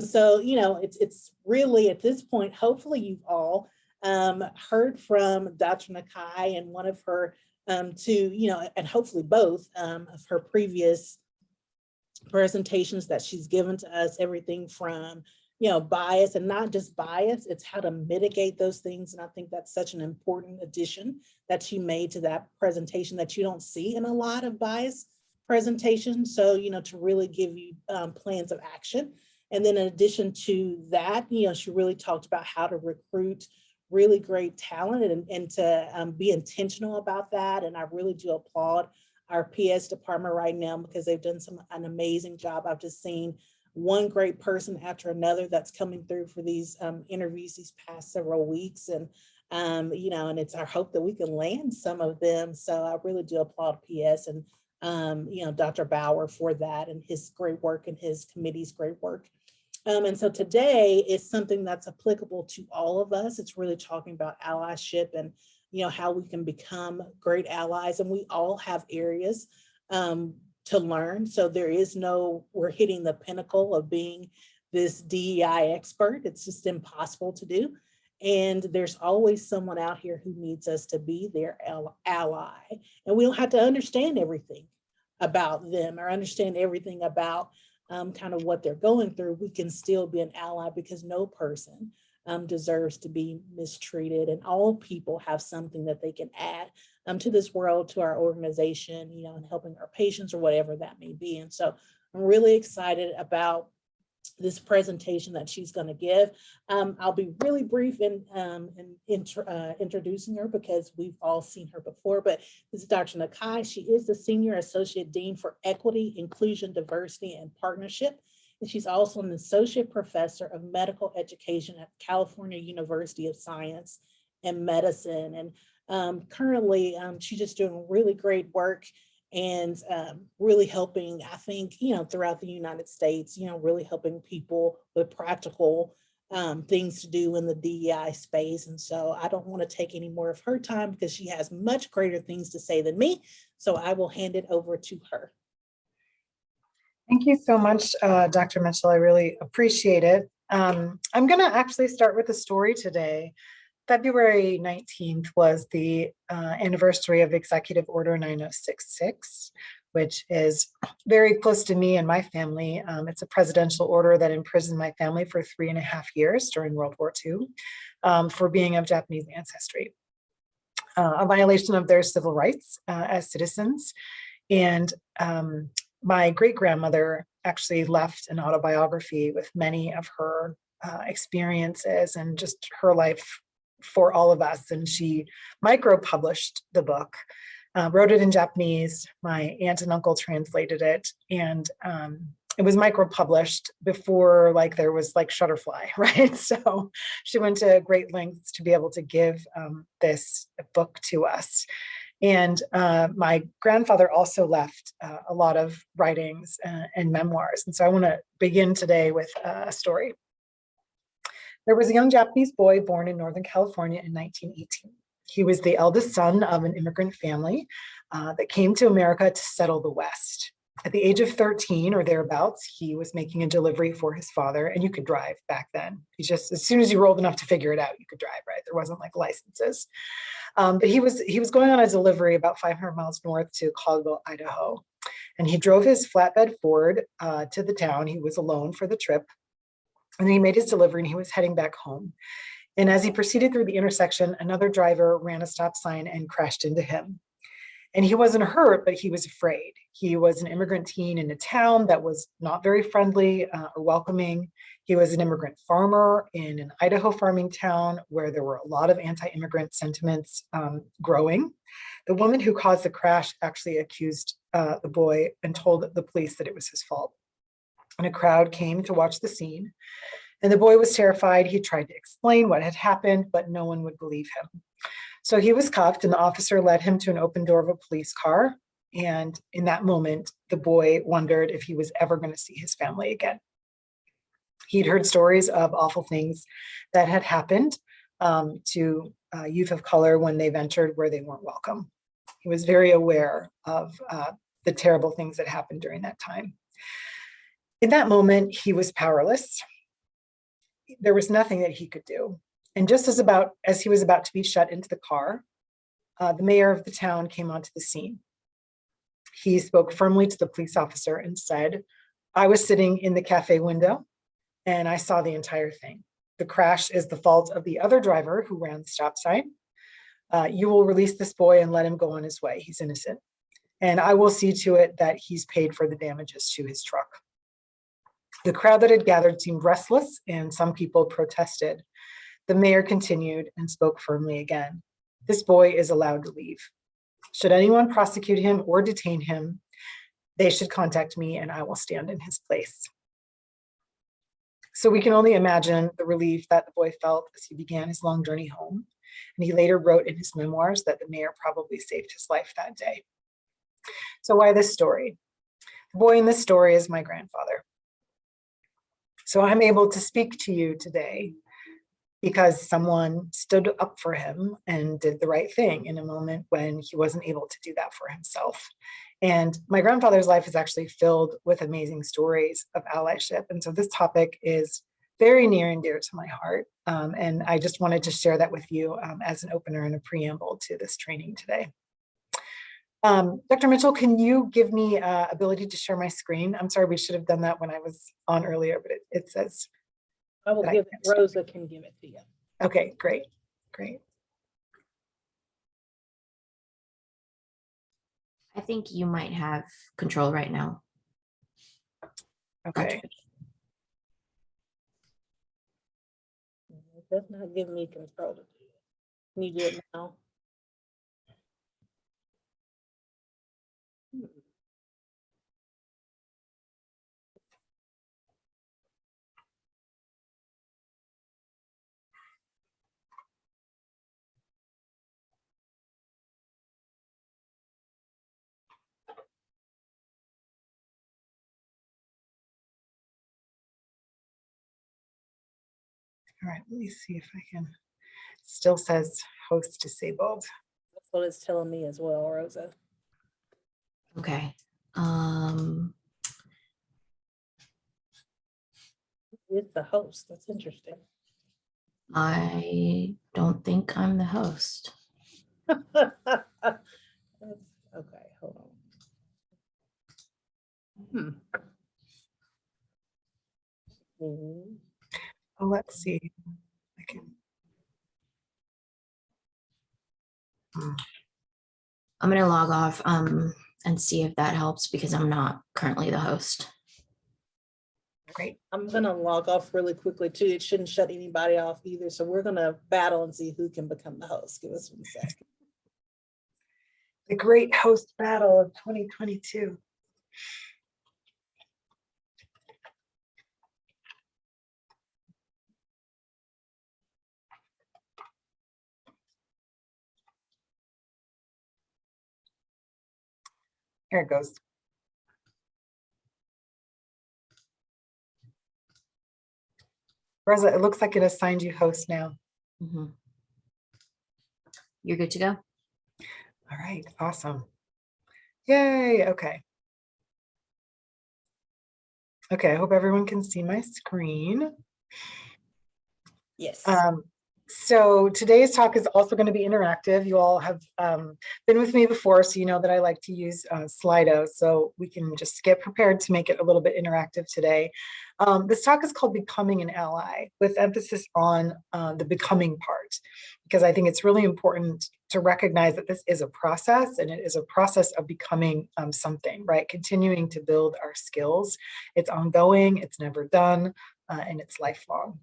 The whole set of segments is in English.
So, you know, it's really at this point, hopefully you've all heard from Dr. Nakae and one of her two, you know, and hopefully both of her previous presentations that she's given to us, everything from, you know, bias, and not just bias, it's how to mitigate those things. And I think that's such an important addition that she made to that presentation that you don't see in a lot of bias presentations. So, you know, to really give you plans of action. And then in addition to that, you know, she really talked about how to recruit really great talent and to be intentional about that. And I really do applaud our PS department right now because they've done an amazing job. I've just seen one great person after another that's coming through for these interviews these past several weeks. And, you know, and it's our hope that we can land some of them. So I really do applaud PS and, you know, Dr. Bauer for that and his great work and his committee's great work. And so today is something that's applicable to all of us. It's really talking about allyship and, you know, how we can become great allies. And we all have areas to learn. So there is no, we're hitting the pinnacle of being this DEI expert. It's just impossible to do. And there's always someone out here who needs us to be their ally. And we don't have to understand everything about them or understand everything about kind of what they're going through. We can still be an ally because no person deserves to be mistreated, and all people have something that they can add to this world, to our organization, you know, and helping our patients or whatever that may be. And so I'm really excited about this presentation that she's going to give. I'll be really brief in introducing her because we've all seen her before, but this is Dr. Nakae. She is the Senior Associate Dean for Equity, Inclusion, Diversity, and Partnership. And she's also an Associate Professor of Medical Education at California University of Science and Medicine. And currently, she's just doing really great work and really helping, I think, you know, throughout the United States, you know, really helping people with practical things to do in the DEI space. And so I don't want to take any more of her time because she has much greater things to say than me. So I will hand it over to her. Thank you so much, Dr. Mitchell. I really appreciate it. I'm going to actually start with a story today. February 19th was the anniversary of Executive Order 9066, which is very close to me and my family. It's a presidential order that imprisoned my family for 3.5 years during World War II for being of Japanese ancestry, a violation of their civil rights as citizens. And my great-grandmother actually left an autobiography with many of her experiences and just her life for all of us. And she micro-published the book, wrote it in Japanese. My aunt and uncle translated it. And it was micro-published before there was Shutterfly, right? So she went to great lengths to be able to give this book to us. And my grandfather also left a lot of writings and memoirs. And so I want to begin today with a story. There was a young Japanese boy born in Northern California in 1918. He was the eldest son of an immigrant family that came to America to settle the West. At the age of 13 or thereabouts, he was making a delivery for his father, and you could drive back then. He just, as soon as you rolled enough to figure it out, you could drive, right? There wasn't licenses. But he was going on a delivery about 500 miles north to Caldwell, Idaho. And he drove his flatbed Ford to the town. He was alone for the trip. And then he made his delivery and he was heading back home. And as he proceeded through the intersection, another driver ran a stop sign and crashed into him. And he wasn't hurt, but he was afraid. He was an immigrant teen in a town that was not very friendly or welcoming. He was an immigrant farmer in an Idaho farming town where there were a lot of anti-immigrant sentiments growing. The woman who caused the crash actually accused the boy and told the police that it was his fault. And a crowd came to watch the scene. And the boy was terrified. He tried to explain what had happened, but no one would believe him. So he was cuffed and the officer led him to an open door of a police car. And in that moment, the boy wondered if he was ever going to see his family again. He'd heard stories of awful things that had happened to youth of color when they ventured where they weren't welcome. He was very aware of the terrible things that happened during that time. In that moment, he was powerless. there was nothing that he could do. And just as he was about to be shut into the car, the mayor of the town came onto the scene. He spoke firmly to the police officer and said, "I was sitting in the cafe window and I saw the entire thing. The crash is the fault of the other driver who ran the stop sign. You will release this boy and let him go on his way. He's innocent. And I will see to it that he's paid for the damages to his truck." The crowd that had gathered seemed restless and some people protested. The mayor continued and spoke firmly again. "This boy is allowed to leave. Should anyone prosecute him or detain him, they should contact me and I will stand in his place." So we can only imagine the relief that the boy felt as he began his long journey home. And he later wrote in his memoirs that the mayor probably saved his life that day. So why this story? The boy in this story is my grandfather. So I'm able to speak to you today because someone stood up for him and did the right thing in a moment when he wasn't able to do that for himself. And my grandfather's life is actually filled with amazing stories of allyship. And so this topic is very near and dear to my heart. And I just wanted to share that with you as an opener and a preamble to this training today. Dr. Mitchell, can you give me ability to share my screen? I'm sorry, we should have done that when I was on earlier, but it says. I will give it, Rosa can give it to you. Okay, great, great. I think you might have control right now. Okay. It does not give me control to do it. Can you do it now? All right, let me see if I can. It still says host disabled. That's what it's telling me as well, Rosa. Okay. It's the host. That's interesting. I don't think I'm the host. Okay, hold on. Oh, let's see. I can. I'm gonna log off and see if that helps because I'm not currently the host. Great. I'm gonna log off really quickly too. It shouldn't shut anybody off either. So we're gonna battle and see who can become the host. Give us 1 second. The great host battle of 2022. Here it goes. Rosa, it looks like it assigned you host now. Mhm. You're good to go? All right, awesome. Yay, okay. Okay, I hope everyone can see my screen. Yes. So today's talk is also going to be interactive. You all have been with me before, so you know that I like to use Slido, so we can just get prepared to make it a little bit interactive today. This talk is called Becoming an Ally, with emphasis on the becoming part, because I think it's really important to recognize that this is a process, and it is a process of becoming something, right? Continuing to build our skills. It's ongoing, it's never done, and it's lifelong.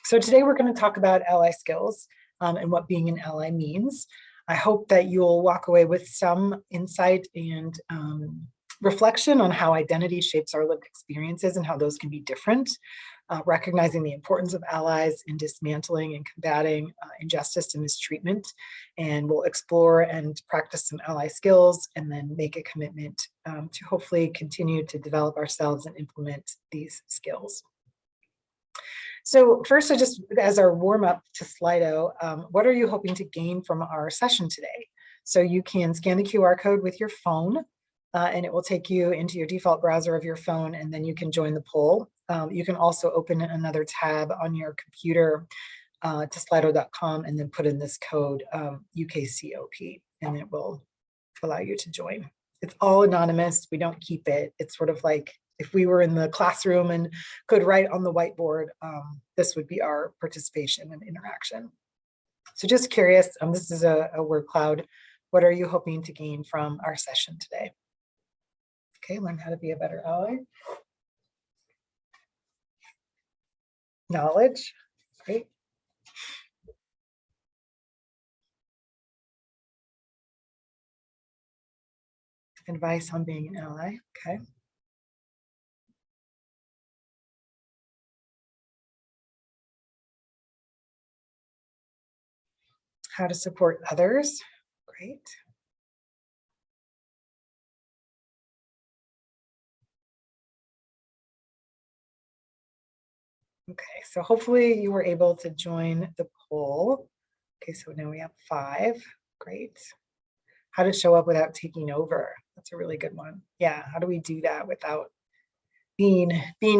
So today we're going to talk about ally skills and what being an ally means. I hope that you'll walk away with some insight and reflection on how identity shapes our lived experiences and how those can be different, recognizing the importance of allies in dismantling and combating injustice and mistreatment. And we'll explore and practice some ally skills and then make a commitment to hopefully continue to develop ourselves and implement these skills. So first, just as our warm up to Slido, what are you hoping to gain from our session today? So you can scan the QR code with your phone and it will take you into your default browser of your phone, and then you can join the poll. You can also open another tab on your computer to slido.com and then put in this code UKCOP, and it will allow you to join. It's all anonymous. We don't keep it. It's sort of like if we were in the classroom and could write on the whiteboard, this would be our participation and interaction. So just curious, this is a word cloud. What are you hoping to gain from our session today? Okay, learn how to be a better ally. Knowledge, great. Advice on being an ally, okay. How to support others, great. Okay, so hopefully you were able to join the poll. Okay, so now we have 5, great. How to show up without taking over, that's a really good one. Yeah, how do we do that without being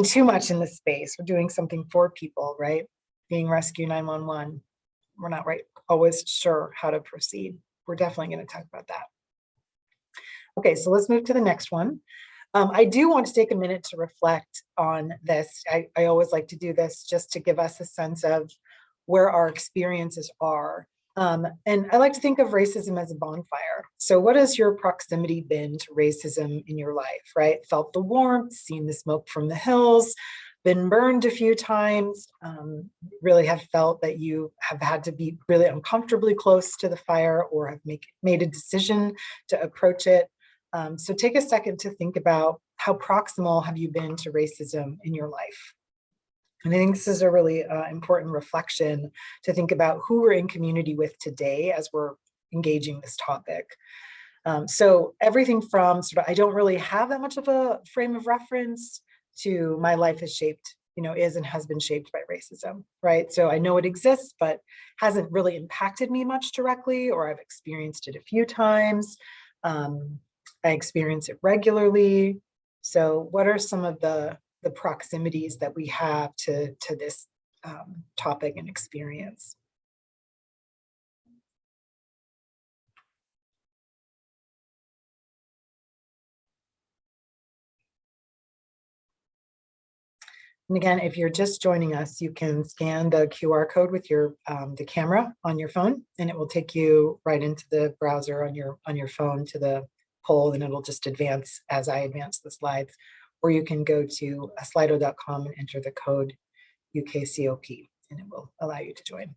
too much in the space? We're doing something for people, right? Being Rescue 911, we're not always sure how to proceed. We're definitely going to talk about that. Okay, so let's move to the next one. I do want to take a minute to reflect on this. I always like to do this just to give us a sense of where our experiences are. And I like to think of racism as a bonfire. So what has your proximity been to racism in your life, right? Felt the warmth, seen the smoke from the hills, been burned a few times, really have felt that you have had to be really uncomfortably close to the fire or have made a decision to approach it. So take a second to think about how proximal have you been to racism in your life. And I think this is a really important reflection to think about who we're in community with today as we're engaging this topic. So everything from sort of, I don't really have that much of a frame of reference to my life is shaped, is and has been shaped by racism, right? So I know it exists, but hasn't really impacted me much directly, or I've experienced it a few times. I experience it regularly. So what are some of the proximities that we have to this topic and experience? And again, if you're just joining us, you can scan the QR code with your the camera on your phone, and it will take you right into the browser on your phone to the poll, and it'll just advance as I advance the slides. Or you can go to slido.com and enter the code UKCOP, and it will allow you to join.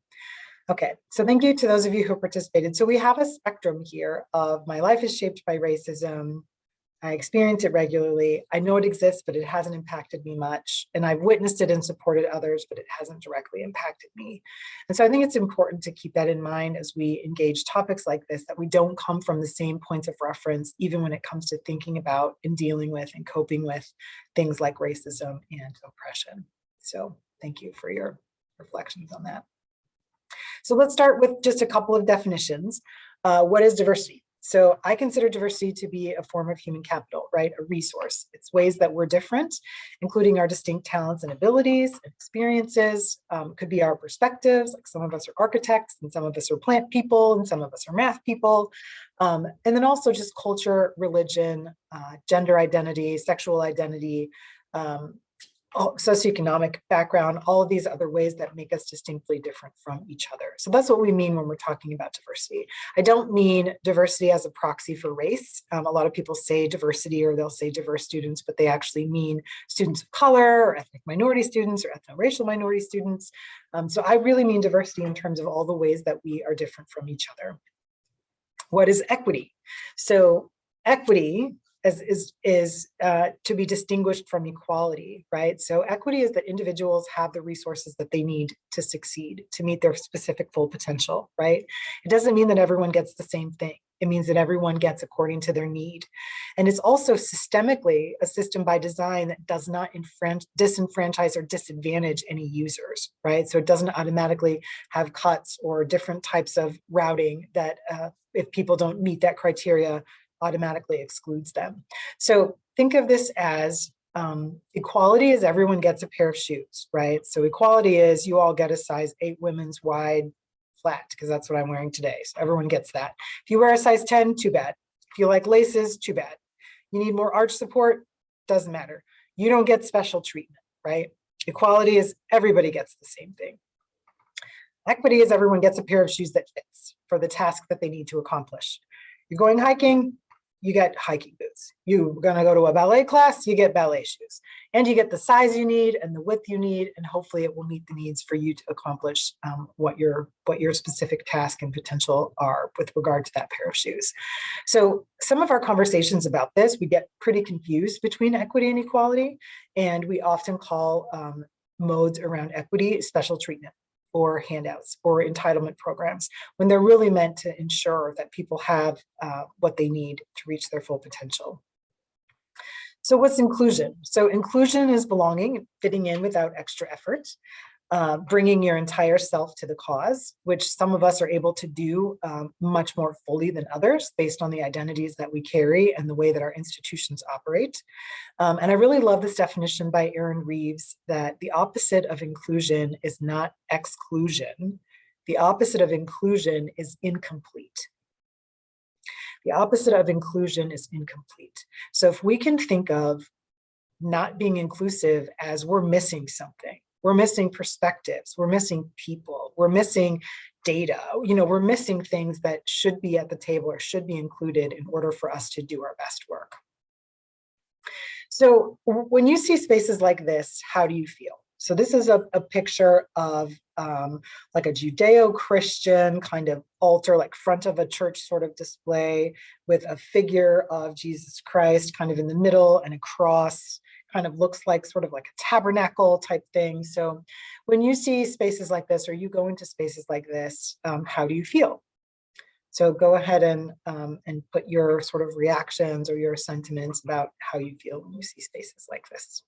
Okay, so thank you to those of you who participated. So we have a spectrum here of my life is shaped by racism. I experience it regularly. I know it exists, but it hasn't impacted me much. And I've witnessed it and supported others, but it hasn't directly impacted me. And so I think it's important to keep that in mind as we engage topics like this, that we don't come from the same points of reference, even when it comes to thinking about and dealing with and coping with things like racism and oppression. So thank you for your reflections on that. So let's start with just a couple of definitions. What is diversity? So I consider diversity to be a form of human capital, right? A resource. It's ways that we're different, including our distinct talents and abilities and experiences. Could be our perspectives, like some of us are architects and some of us are plant people and some of us are math people. And then also just culture, religion, gender identity, sexual identity, socioeconomic background, all of these other ways that make us distinctly different from each other. So that's what we mean when we're talking about diversity. I don't mean diversity as a proxy for race. A lot of people say diversity, or they'll say diverse students, but they actually mean students of color or ethnic minority students or ethno-racial minority students. So I really mean diversity in terms of all the ways that we are different from each other. What is equity? So equity is to be distinguished from equality, right? So equity is that individuals have the resources that they need to succeed, to meet their specific full potential, right? It doesn't mean that everyone gets the same thing. It means that everyone gets according to their need. And it's also systemically a system by design that does not disenfranchise or disadvantage any users, right? So it doesn't automatically have cuts or different types of routing that if people don't meet that criteria, automatically excludes them. So think of this as equality is everyone gets a pair of shoes, right? So equality is you all get a size 8 women's wide flat, because that's what I'm wearing today. So everyone gets that. If you wear a size 10, too bad. If you like laces, too bad. You need more arch support, doesn't matter. You don't get special treatment, right? Equality is everybody gets the same thing. Equity is everyone gets a pair of shoes that fits for the task that they need to accomplish. You're going hiking, you get hiking boots. You're gonna go to a ballet class, you get ballet shoes. And you get the size you need and the width you need, and hopefully it will meet the needs for you to accomplish what your specific task and potential are with regard to that pair of shoes. So some of our conversations about this, we get pretty confused between equity and equality, and we often call modes around equity special treatment, or handouts, or entitlement programs, when they're really meant to ensure that people have what they need to reach their full potential. So what's inclusion? So inclusion is belonging, fitting in without extra effort, bringing your entire self to the cause, which some of us are able to do much more fully than others based on the identities that we carry and the way that our institutions operate. And I really love this definition by Aaron Reeves, that the opposite of inclusion is not exclusion. The opposite of inclusion is incomplete. The opposite of inclusion is incomplete. So if we can think of not being inclusive as we're missing something, we're missing perspectives, we're missing people, we're missing data, we're missing things that should be at the table or should be included in order for us to do our best work. So when you see spaces like this, how do you feel? So this is a picture of like a Judeo-Christian kind of altar, like front of a church sort of display, with a figure of Jesus Christ kind of in the middle, and a cross. Kind of looks like sort of like a tabernacle type thing. So when you see spaces like this, or you go into spaces like this, how do you feel? So go ahead and put your sort of reactions or your sentiments about how you feel when you see spaces like this.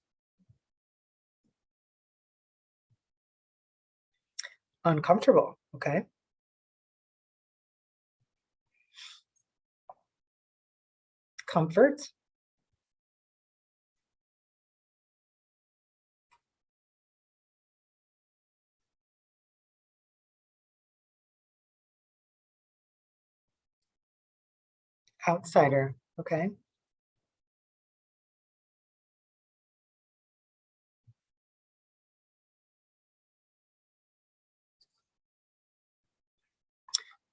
Uncomfortable, okay. Comfort. Outsider, okay.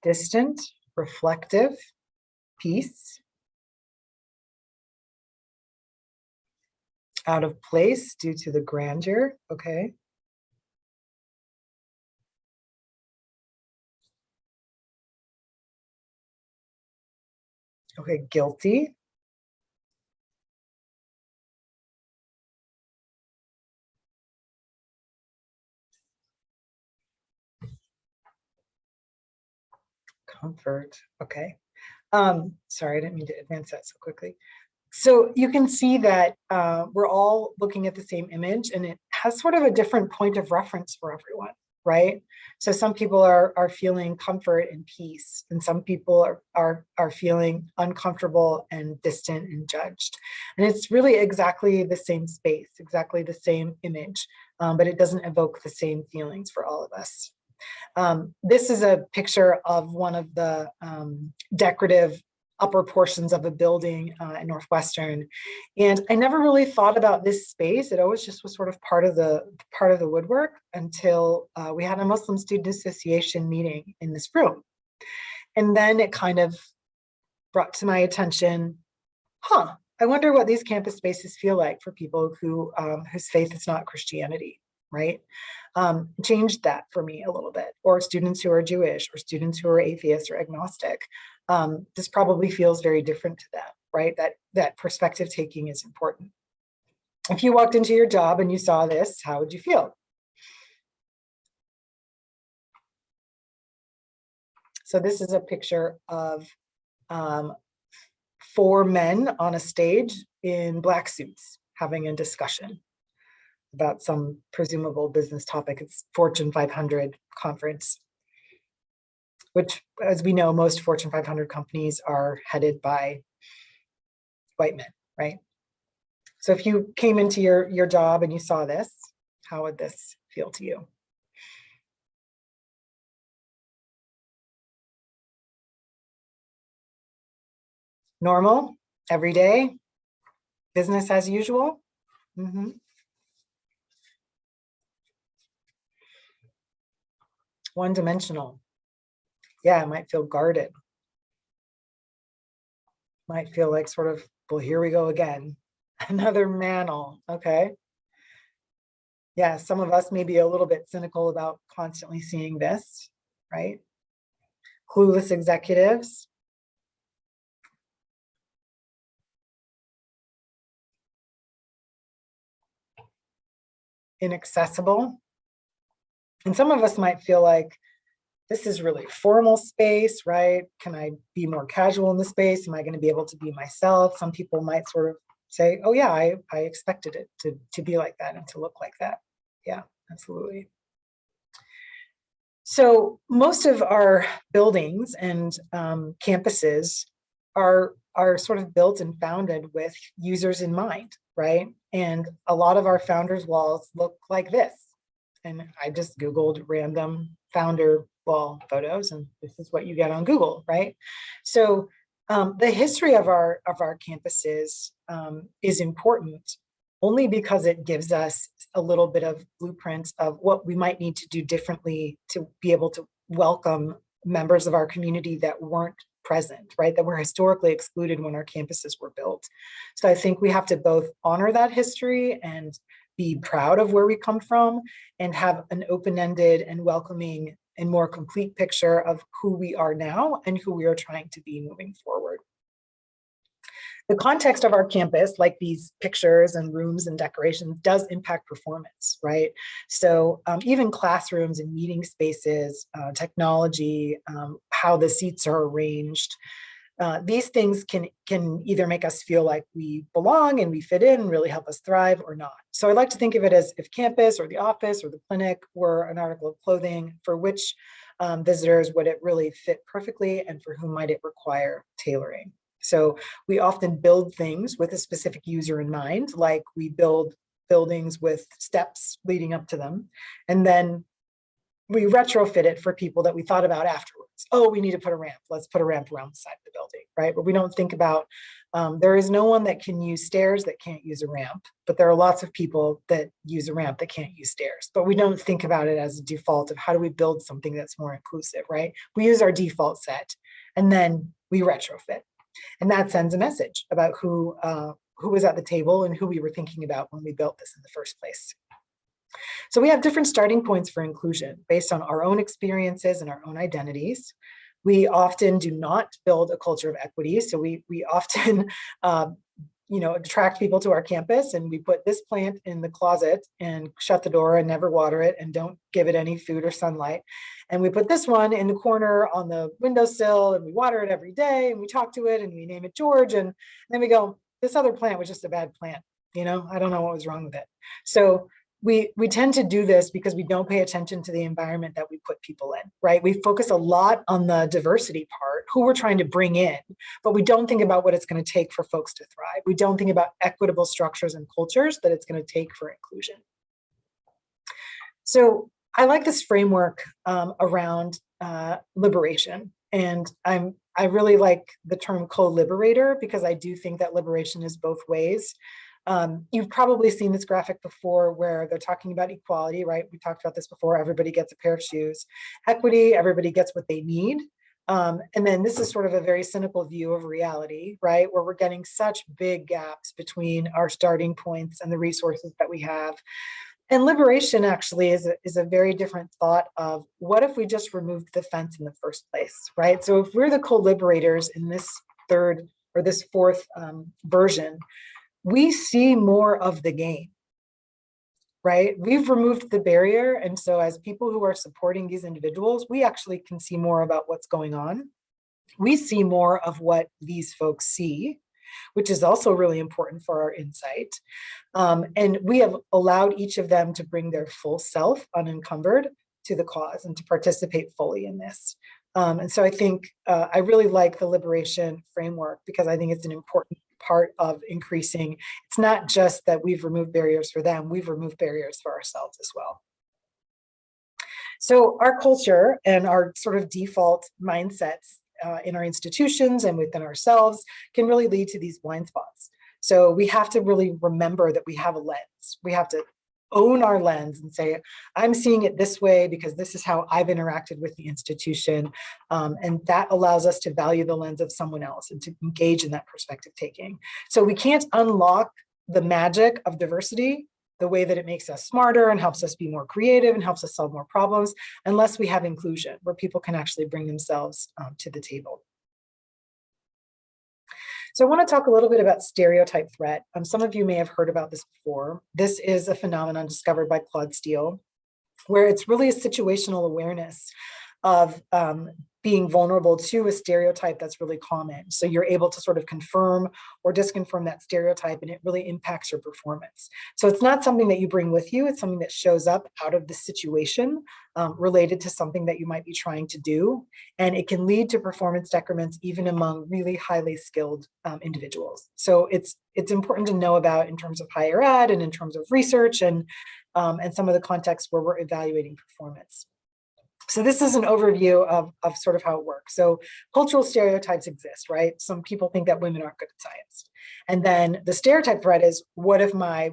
Distant, reflective, peace. Out of place due to the grandeur, okay. Okay, guilty. Comfort, okay. Sorry, I didn't mean to advance that so quickly. So you can see that we're all looking at the same image, and it has sort of a different point of reference for everyone, right? So some people are feeling comfort and peace, and some people are feeling uncomfortable and distant and judged. And it's really exactly the same space, exactly the same image, but it doesn't evoke the same feelings for all of us. This is a picture of one of the decorative upper portions of a building in Northwestern. And I never really thought about this space. It always just was sort of part of the woodwork until we had a Muslim Student Association meeting in this room. And then it kind of brought to my attention, I wonder what these campus spaces feel like for people who whose faith is not Christianity, right? Changed that for me a little bit. Or students who are Jewish, or students who are atheists or agnostic. This probably feels very different to them, right? That perspective taking is important. If you walked into your job and you saw this, how would you feel? So this is a picture of 4 men on a stage in black suits having a discussion about some presumable business topic. It's Fortune 500 conference, which, as we know, most Fortune 500 companies are headed by white men, right? So if you came into your job and you saw this, how would this feel to you? Normal, every day, business as usual? One-dimensional. Yeah, it might feel guarded. Might feel like sort of, well, here we go again. Another mantle, okay? Yeah, some of us may be a little bit cynical about constantly seeing this, right? Clueless executives. Inaccessible. And some of us might feel like, this is really formal space, right? Can I be more casual in the space? Am I going to be able to be myself? Some people might sort of say, oh yeah, I expected it to be like that and to look like that. Yeah, absolutely. So most of our buildings and campuses are sort of built and founded with users in mind, right? And a lot of our founders' walls look like this. And I just Googled random founder wall photos, and this is what you get on Google, right? So the history of our campuses is important only because it gives us a little bit of blueprints of what we might need to do differently to be able to welcome members of our community that weren't present, right? That were historically excluded when our campuses were built. So I think we have to both honor that history and be proud of where we come from and have an open-ended and welcoming and more complete picture of who we are now and who we are trying to be moving forward. The context of our campus, like these pictures and rooms and decorations, does impact performance, right? So even classrooms and meeting spaces, technology, how the seats are arranged, these things can either make us feel like we belong and we fit in and really help us thrive or not. So I like to think of it as if campus or the office or the clinic were an article of clothing, for which visitors would it really fit perfectly and for whom might it require tailoring. So we often build things with a specific user in mind, like we build buildings with steps leading up to them, and then we retrofit it for people that we thought about afterwards. Oh, we need to put a ramp. Let's put a ramp around the side of the building, right? But we don't think about, there is no one that can use stairs that can't use a ramp, but there are lots of people that use a ramp that can't use stairs. But we don't think about it as a default of how do we build something that's more inclusive, right? We use our default set and then we retrofit. And that sends a message about who was at the table and who we were thinking about when we built this in the first place. So we have different starting points for inclusion based on our own experiences and our own identities. We often do not build a culture of equity. So we often attract people to our campus and we put this plant in the closet and shut the door and never water it and don't give it any food or sunlight. And we put this one in the corner on the windowsill and we water it every day and we talk to it and we name it George. And then we go, this other plant was just a bad plant. I don't know what was wrong with it. So we tend to do this because we don't pay attention to the environment that we put people in, right? We focus a lot on the diversity part, who we're trying to bring in, but we don't think about what it's going to take for folks to thrive. We don't think about equitable structures and cultures that it's going to take for inclusion. So I like this framework around liberation. And I really like the term co-liberator because I do think that liberation is both ways. You've probably seen this graphic before where they're talking about equality, right? We talked about this before, everybody gets a pair of shoes. Equity, everybody gets what they need. And then this is sort of a very cynical view of reality, right? Where we're getting such big gaps between our starting points and the resources that we have. And liberation actually is a very different thought of what if we just removed the fence in the first place, right? So if we're the co-liberators in this third or this fourth version, we see more of the game, right? We've removed the barrier. And so as people who are supporting these individuals, we actually can see more about what's going on. We see more of what these folks see, which is also really important for our insight. And we have allowed each of them to bring their full self unencumbered to the cause and to participate fully in this. And so I think I really like the liberation framework because I think it's an important part of increasing. It's not just that we've removed barriers for them, we've removed barriers for ourselves as well. So our culture and our sort of default mindsets in our institutions and within ourselves can really lead to these blind spots. So we have to really remember that we have a lens. We have to own our lens and say, I'm seeing it this way because this is how I've interacted with the institution. And that allows us to value the lens of someone else and to engage in that perspective taking. So we can't unlock the magic of diversity, the way that it makes us smarter and helps us be more creative and helps us solve more problems, unless we have inclusion where people can actually bring themselves to the table. So I want to talk a little bit about stereotype threat. Some of you may have heard about this before. This is a phenomenon discovered by Claude Steele, where it's really a situational awareness of being vulnerable to a stereotype that's really common. So you're able to sort of confirm or disconfirm that stereotype, and it really impacts your performance. So it's not something that you bring with you, it's something that shows up out of the situation related to something that you might be trying to do. And it can lead to performance decrements even among really highly skilled individuals. So it's important to know about in terms of higher ed and in terms of research and some of the contexts where we're evaluating performance. So this is an overview of sort of how it works. So cultural stereotypes exist, right? Some people think that women aren't good at science. And then the stereotype threat is, what if my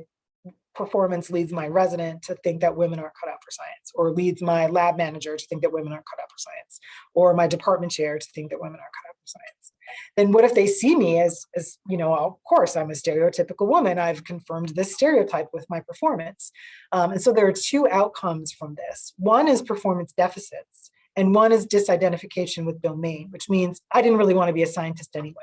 performance leads my resident to think that women aren't cut out for science, or leads my lab manager to think that women aren't cut out for science, or my department chair to think that women aren't cut out for science? Then what if they see me as you know, of course, I'm a stereotypical woman. I've confirmed this stereotype with my performance. And so there are two outcomes from this. One is performance deficits, and one is disidentification with domain, which means I didn't really want to be a scientist anyway.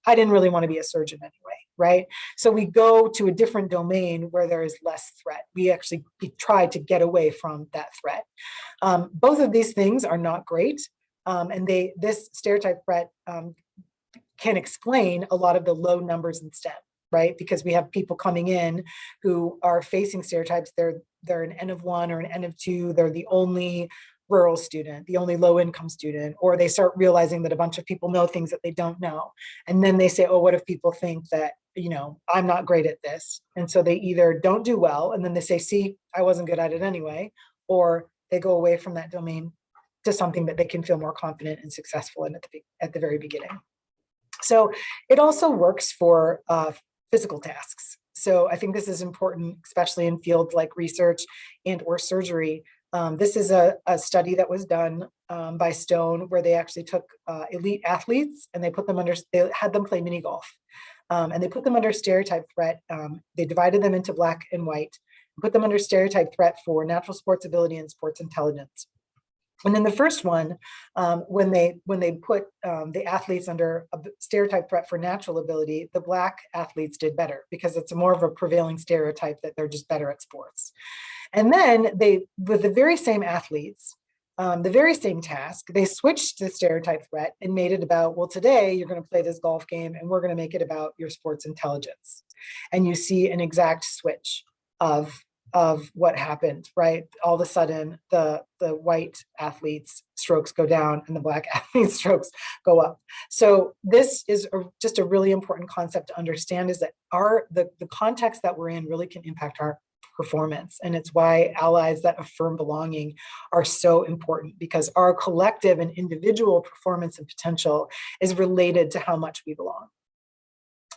I didn't really want to be a surgeon anyway, right? So we go to a different domain where there is less threat. We try to get away from that threat. Both of these things are not great. And this stereotype threat can explain a lot of the low numbers in STEM, right? Because we have people coming in who are facing stereotypes. They're an N of 1 or an N of 2. They're the only rural student, the only low income student, or they start realizing that a bunch of people know things that they don't know. And then they say, oh, what if people think that, you know, I'm not great at this? And so they either don't do well, and then they say, see, I wasn't good at it anyway, or they go away from that domain to something that they can feel more confident and successful in at the very beginning. So it also works for physical tasks. So I think this is important, especially in fields like research and or surgery. This is a study that was done by Stone, where they actually took elite athletes and they had them play mini golf. And they put them under stereotype threat. They divided them into black and white, put them under stereotype threat for natural sports ability and sports intelligence. And in the first one, when they put the athletes under a stereotype threat for natural ability, the black athletes did better because it's more of a prevailing stereotype that they're just better at sports. And then with the very same athletes, the very same task, they switched the stereotype threat and made it about, well, today you're going to play this golf game and we're going to make it about your sports intelligence. And you see an exact switch of what happened, right? All of a sudden, the white athletes' strokes go down and the black athletes' strokes go up. So this is just a really important concept to understand, is that the context that we're in really can impact our performance. And it's why allies that affirm belonging are so important, because our collective and individual performance and potential is related to how much we belong.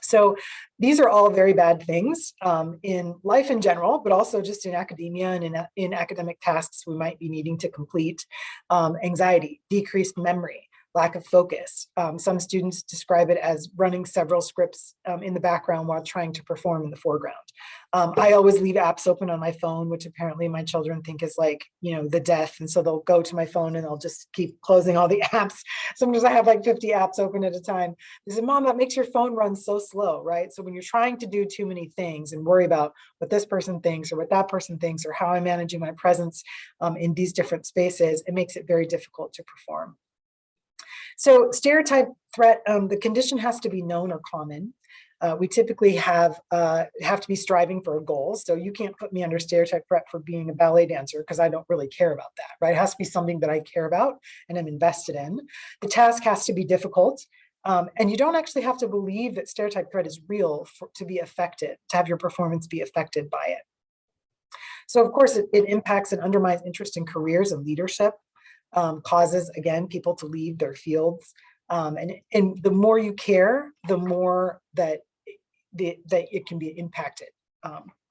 So these are all very bad things in life in general, but also just in academia and in academic tasks we might be needing to complete. Anxiety, decreased memory, lack of focus. Some students describe it as running several scripts in the background while trying to perform in the foreground. I always leave apps open on my phone, which apparently my children think is like, you know, the death. And so they'll go to my phone and they'll just keep closing all the apps. Sometimes I have like 50 apps open at a time. They say, Mom, that makes your phone run so slow, right? So when you're trying to do too many things and worry about what this person thinks or what that person thinks or how I'm managing my presence in these different spaces, it makes it very difficult to perform. So stereotype threat, the condition has to be known or common. We typically have to be striving for a goal. So you can't put me under stereotype threat for being a ballet dancer because I don't really care about that, right? It has to be something that I care about and am invested in. The task has to be difficult. And you don't actually have to believe that stereotype threat is real to be affected, to have your performance be affected by it. So of course, it impacts and undermines interest in careers and leadership, causes, again, people to leave their fields. And the more you care, the more that it can be impacted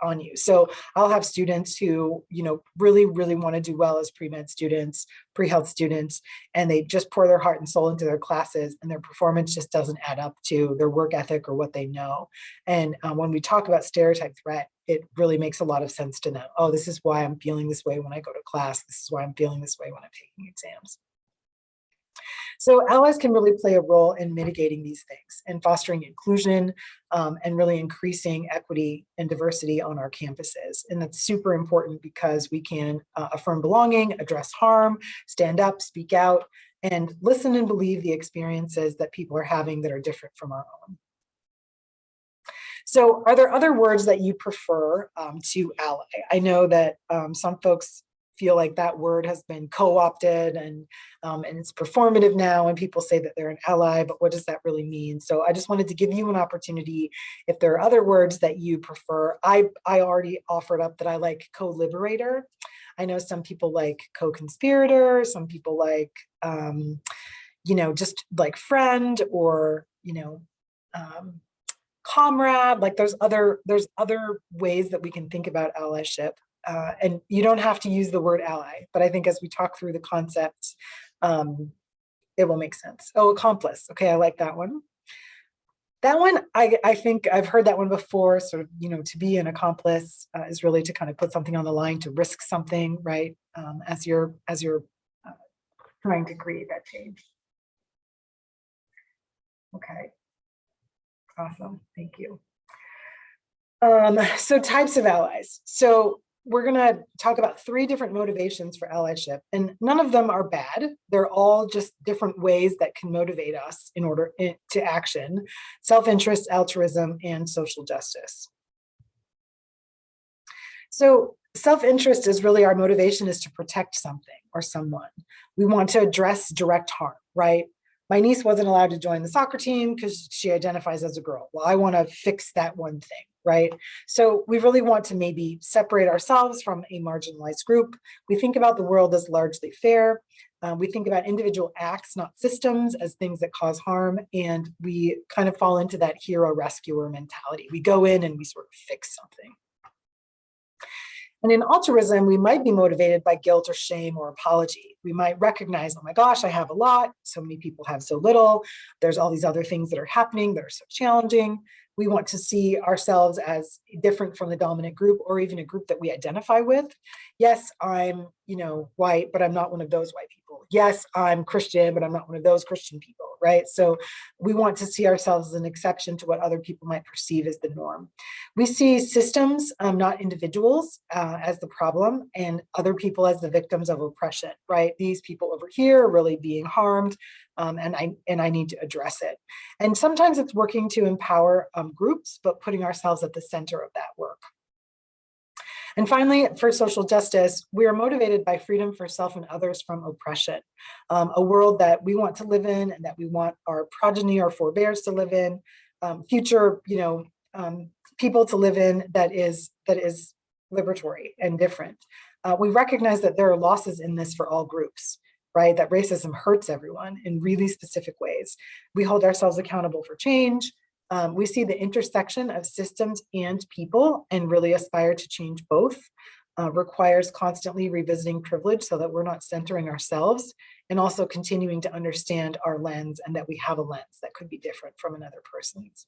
on you. So I'll have students who, really, really want to do well as pre-med students, pre-health students, and they just pour their heart and soul into their classes, and their performance just doesn't add up to their work ethic or what they know. And when we talk about stereotype threat, it really makes a lot of sense to know, oh, this is why I'm feeling this way when I go to class. This is why I'm feeling this way when I'm taking exams. So allies can really play a role in mitigating these things and fostering inclusion and really increasing equity and diversity on our campuses. And that's super important because we can affirm belonging, address harm, stand up, speak out, and listen and believe the experiences that people are having that are different from our own. So are there other words that you prefer to ally? I know that some folks feel like that word has been co-opted and it's performative now, and people say that they're an ally, but what does that really mean? So I just wanted to give you an opportunity. If there are other words that you prefer, I already offered up that I like co-liberator. I know some people like co-conspirator, some people like, just like friend, or, comrade. Like there's other ways that we can think about allyship. And you don't have to use the word ally, but I think as we talk through the concepts, it will make sense. Oh, accomplice. Okay, I like that one. That one, I think I've heard that one before, sort of, to be an accomplice is really to kind of put something on the line, to risk something, right? As you're trying to create that change. Okay. Awesome, thank you. So types of allies. So we're gonna talk about 3 different motivations for allyship, and none of them are bad. They're all just different ways that can motivate us in order to action: self-interest, altruism, and social justice. So self-interest is really our motivation is to protect something or someone. We want to address direct harm, right? My niece wasn't allowed to join the soccer team because she identifies as a girl. Well, I want to fix that one thing, right? So we really want to maybe separate ourselves from a marginalized group. We think about the world as largely fair. We think about individual acts, not systems, as things that cause harm. And we kind of fall into that hero rescuer mentality. We go in and we sort of fix something. And in altruism, we might be motivated by guilt or shame or apology. We might recognize, oh my gosh, I have a lot. So many people have so little. There's all these other things that are happening that are so challenging. We want to see ourselves as different from the dominant group, or even a group that we identify with. Yes, I'm, white, but I'm not one of those white people. Yes, I'm Christian, but I'm not one of those Christian people, right? So we want to see ourselves as an exception to what other people might perceive as the norm. We see systems, not individuals, as the problem, and other people as the victims of oppression, right? These people over here are really being harmed, and I need to address it. And sometimes it's working to empower groups, but putting ourselves at the center of that work. And finally, for social justice, we are motivated by freedom for self and others from oppression, a world that we want to live in and that we want our progeny, our forebears to live in, future, people to live in that is liberatory and different. We recognize that there are losses in this for all groups, right? That racism hurts everyone in really specific ways. We hold ourselves accountable for change. We see the intersection of systems and people and really aspire to change both. Requires constantly revisiting privilege so that we're not centering ourselves, and also continuing to understand our lens and that we have a lens that could be different from another person's.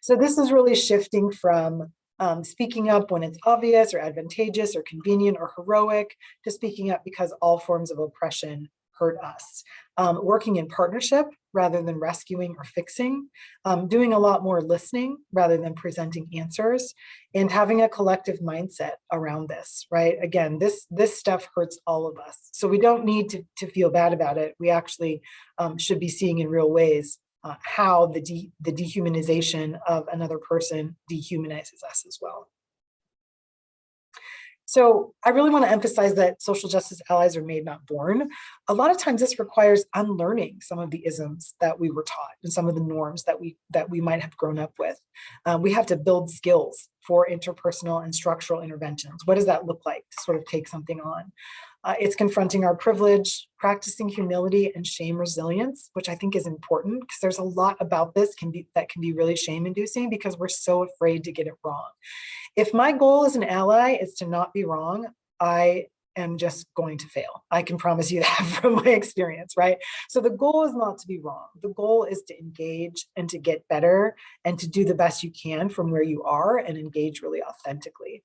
So this is really shifting from speaking up when it's obvious or advantageous or convenient or heroic, to speaking up because all forms of oppression hurt us. Working in partnership rather than rescuing or fixing, doing a lot more listening rather than presenting answers, and having a collective mindset around this, right? Again, this stuff hurts all of us. So we don't need to feel bad about it. We actually should be seeing in real ways how the dehumanization of another person dehumanizes us as well. So I really want to emphasize that social justice allies are made, not born. A lot of times this requires unlearning some of the isms that we were taught and some of the norms that we might have grown up with. We have to build skills for interpersonal and structural interventions. What does that look like to sort of take something on? It's confronting our privilege, practicing humility and shame resilience, which I think is important because there's a lot about this that can be really shame inducing because we're so afraid to get it wrong. If my goal as an ally is to not be wrong, I am just going to fail. I can promise you that from my experience, right? So the goal is not to be wrong. The goal is to engage and to get better and to do the best you can from where you are and engage really authentically.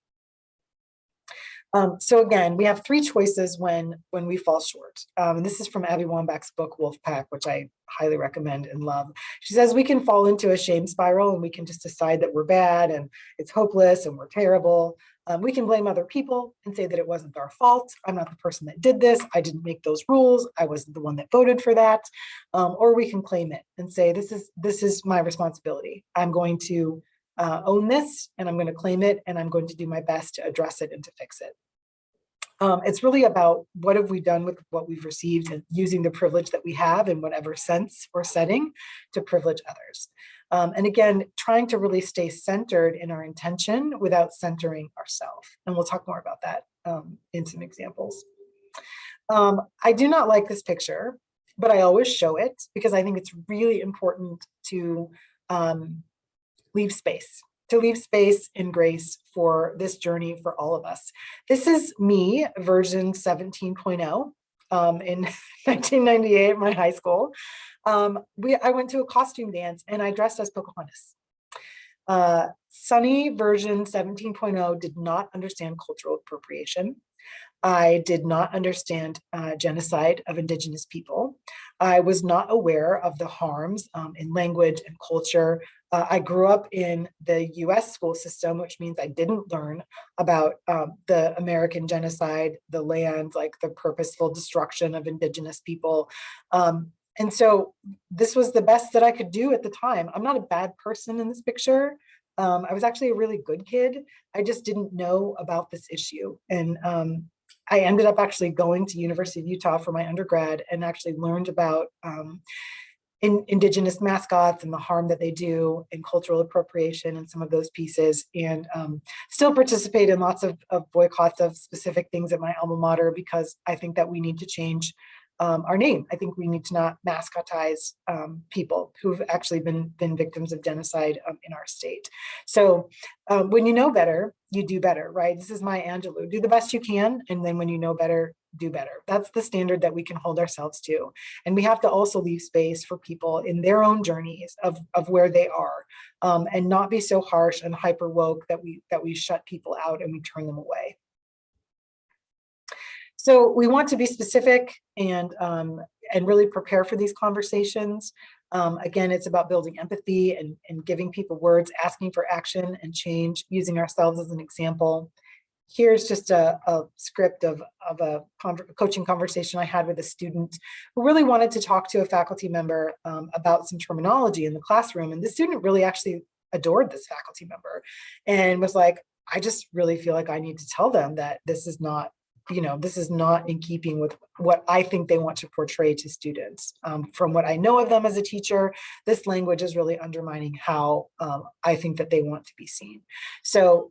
So again, we have three choices when we fall short. And this is from Abby Wambach's book, Wolfpack, which I highly recommend and love. She says we can fall into a shame spiral and we can just decide that we're bad and it's hopeless and we're terrible. We can blame other people and say that it wasn't our fault. I'm not the person that did this. I didn't make those rules. I wasn't the one that voted for that. Or we can claim it and say, this is my responsibility. I'm going to own this and I'm going to claim it and I'm going to do my best to address it and to fix it. It's really about what have we done with what we've received and using the privilege that we have in whatever sense or setting to privilege others. And again, trying to really stay centered in our intention without centering ourselves. And we'll talk more about that in some examples. I do not like this picture, but I always show it because I think it's really important to leave space and grace for this journey for all of us. This is me, version 17.0 in 1998, my high school. I went to a costume dance and I dressed as Pocahontas. Sunny, version 17.0, did not understand cultural appropriation. I did not understand genocide of Indigenous people. I was not aware of the harms in language and culture. I grew up in the US school system, which means I didn't learn about the American genocide, the land, like the purposeful destruction of Indigenous people. And so this was the best that I could do at the time. I'm not a bad person in this picture. I was actually a really good kid. I just didn't know about this issue. And I ended up actually going to University of Utah for my undergrad and actually learned about Indigenous mascots and the harm that they do and cultural appropriation and some of those pieces, and still participate in lots of boycotts of specific things at my alma mater because I think that we need to change our name. I think we need to not mascotize people who've actually been victims of genocide in our state. So when you know better, you do better, right? This is Maya Angelou. Do the best you can, and then when you know better, do better. That's the standard that we can hold ourselves to. And we have to also leave space for people in their own journeys of where they are, and not be so harsh and hyper woke that we shut people out and we turn them away. So we want to be specific and really prepare for these conversations. Again, it's about building empathy and giving people words, asking for action and change, using ourselves as an example. Here's just a script of a coaching conversation I had with a student who really wanted to talk to a faculty member about some terminology in the classroom. And the student really actually adored this faculty member and was like, I just really feel like I need to tell them that this is not in keeping with what I think they want to portray to students. From what I know of them as a teacher, this language is really undermining how I think that they want to be seen. So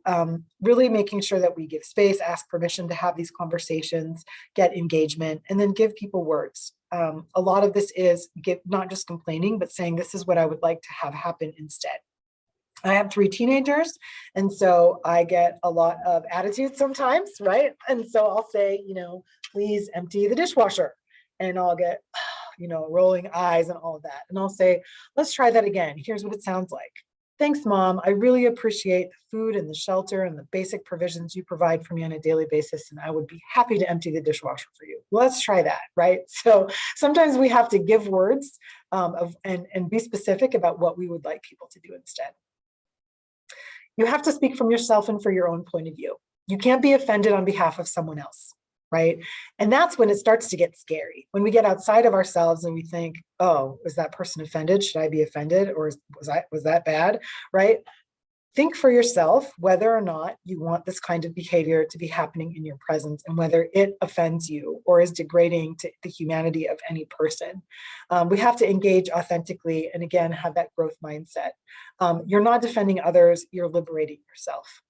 really making sure that we give space, ask permission to have these conversations, get engagement, and then give people words. A lot of this is not just complaining, but saying this is what I would like to have happen instead. I have 3 teenagers, and so I get a lot of attitude sometimes, right? And so I'll say, please empty the dishwasher. And I'll get, rolling eyes and all of that. And I'll say, let's try that again. Here's what it sounds like. Thanks, Mom. I really appreciate the food and the shelter and the basic provisions you provide for me on a daily basis, and I would be happy to empty the dishwasher for you. Let's try that, right? So sometimes we have to give words and be specific about what we would like people to do instead. You have to speak from yourself and for your own point of view. You can't be offended on behalf of someone else, right? And that's when it starts to get scary. When we get outside of ourselves and we think, oh, was that person offended? Should I be offended? Or was that bad, right? think for yourself whether or not you want this kind of behavior to be happening in your presence and whether it offends you or is degrading to the humanity of any person. We have to engage authentically and again, have that growth mindset. You're not defending others, you're liberating yourself.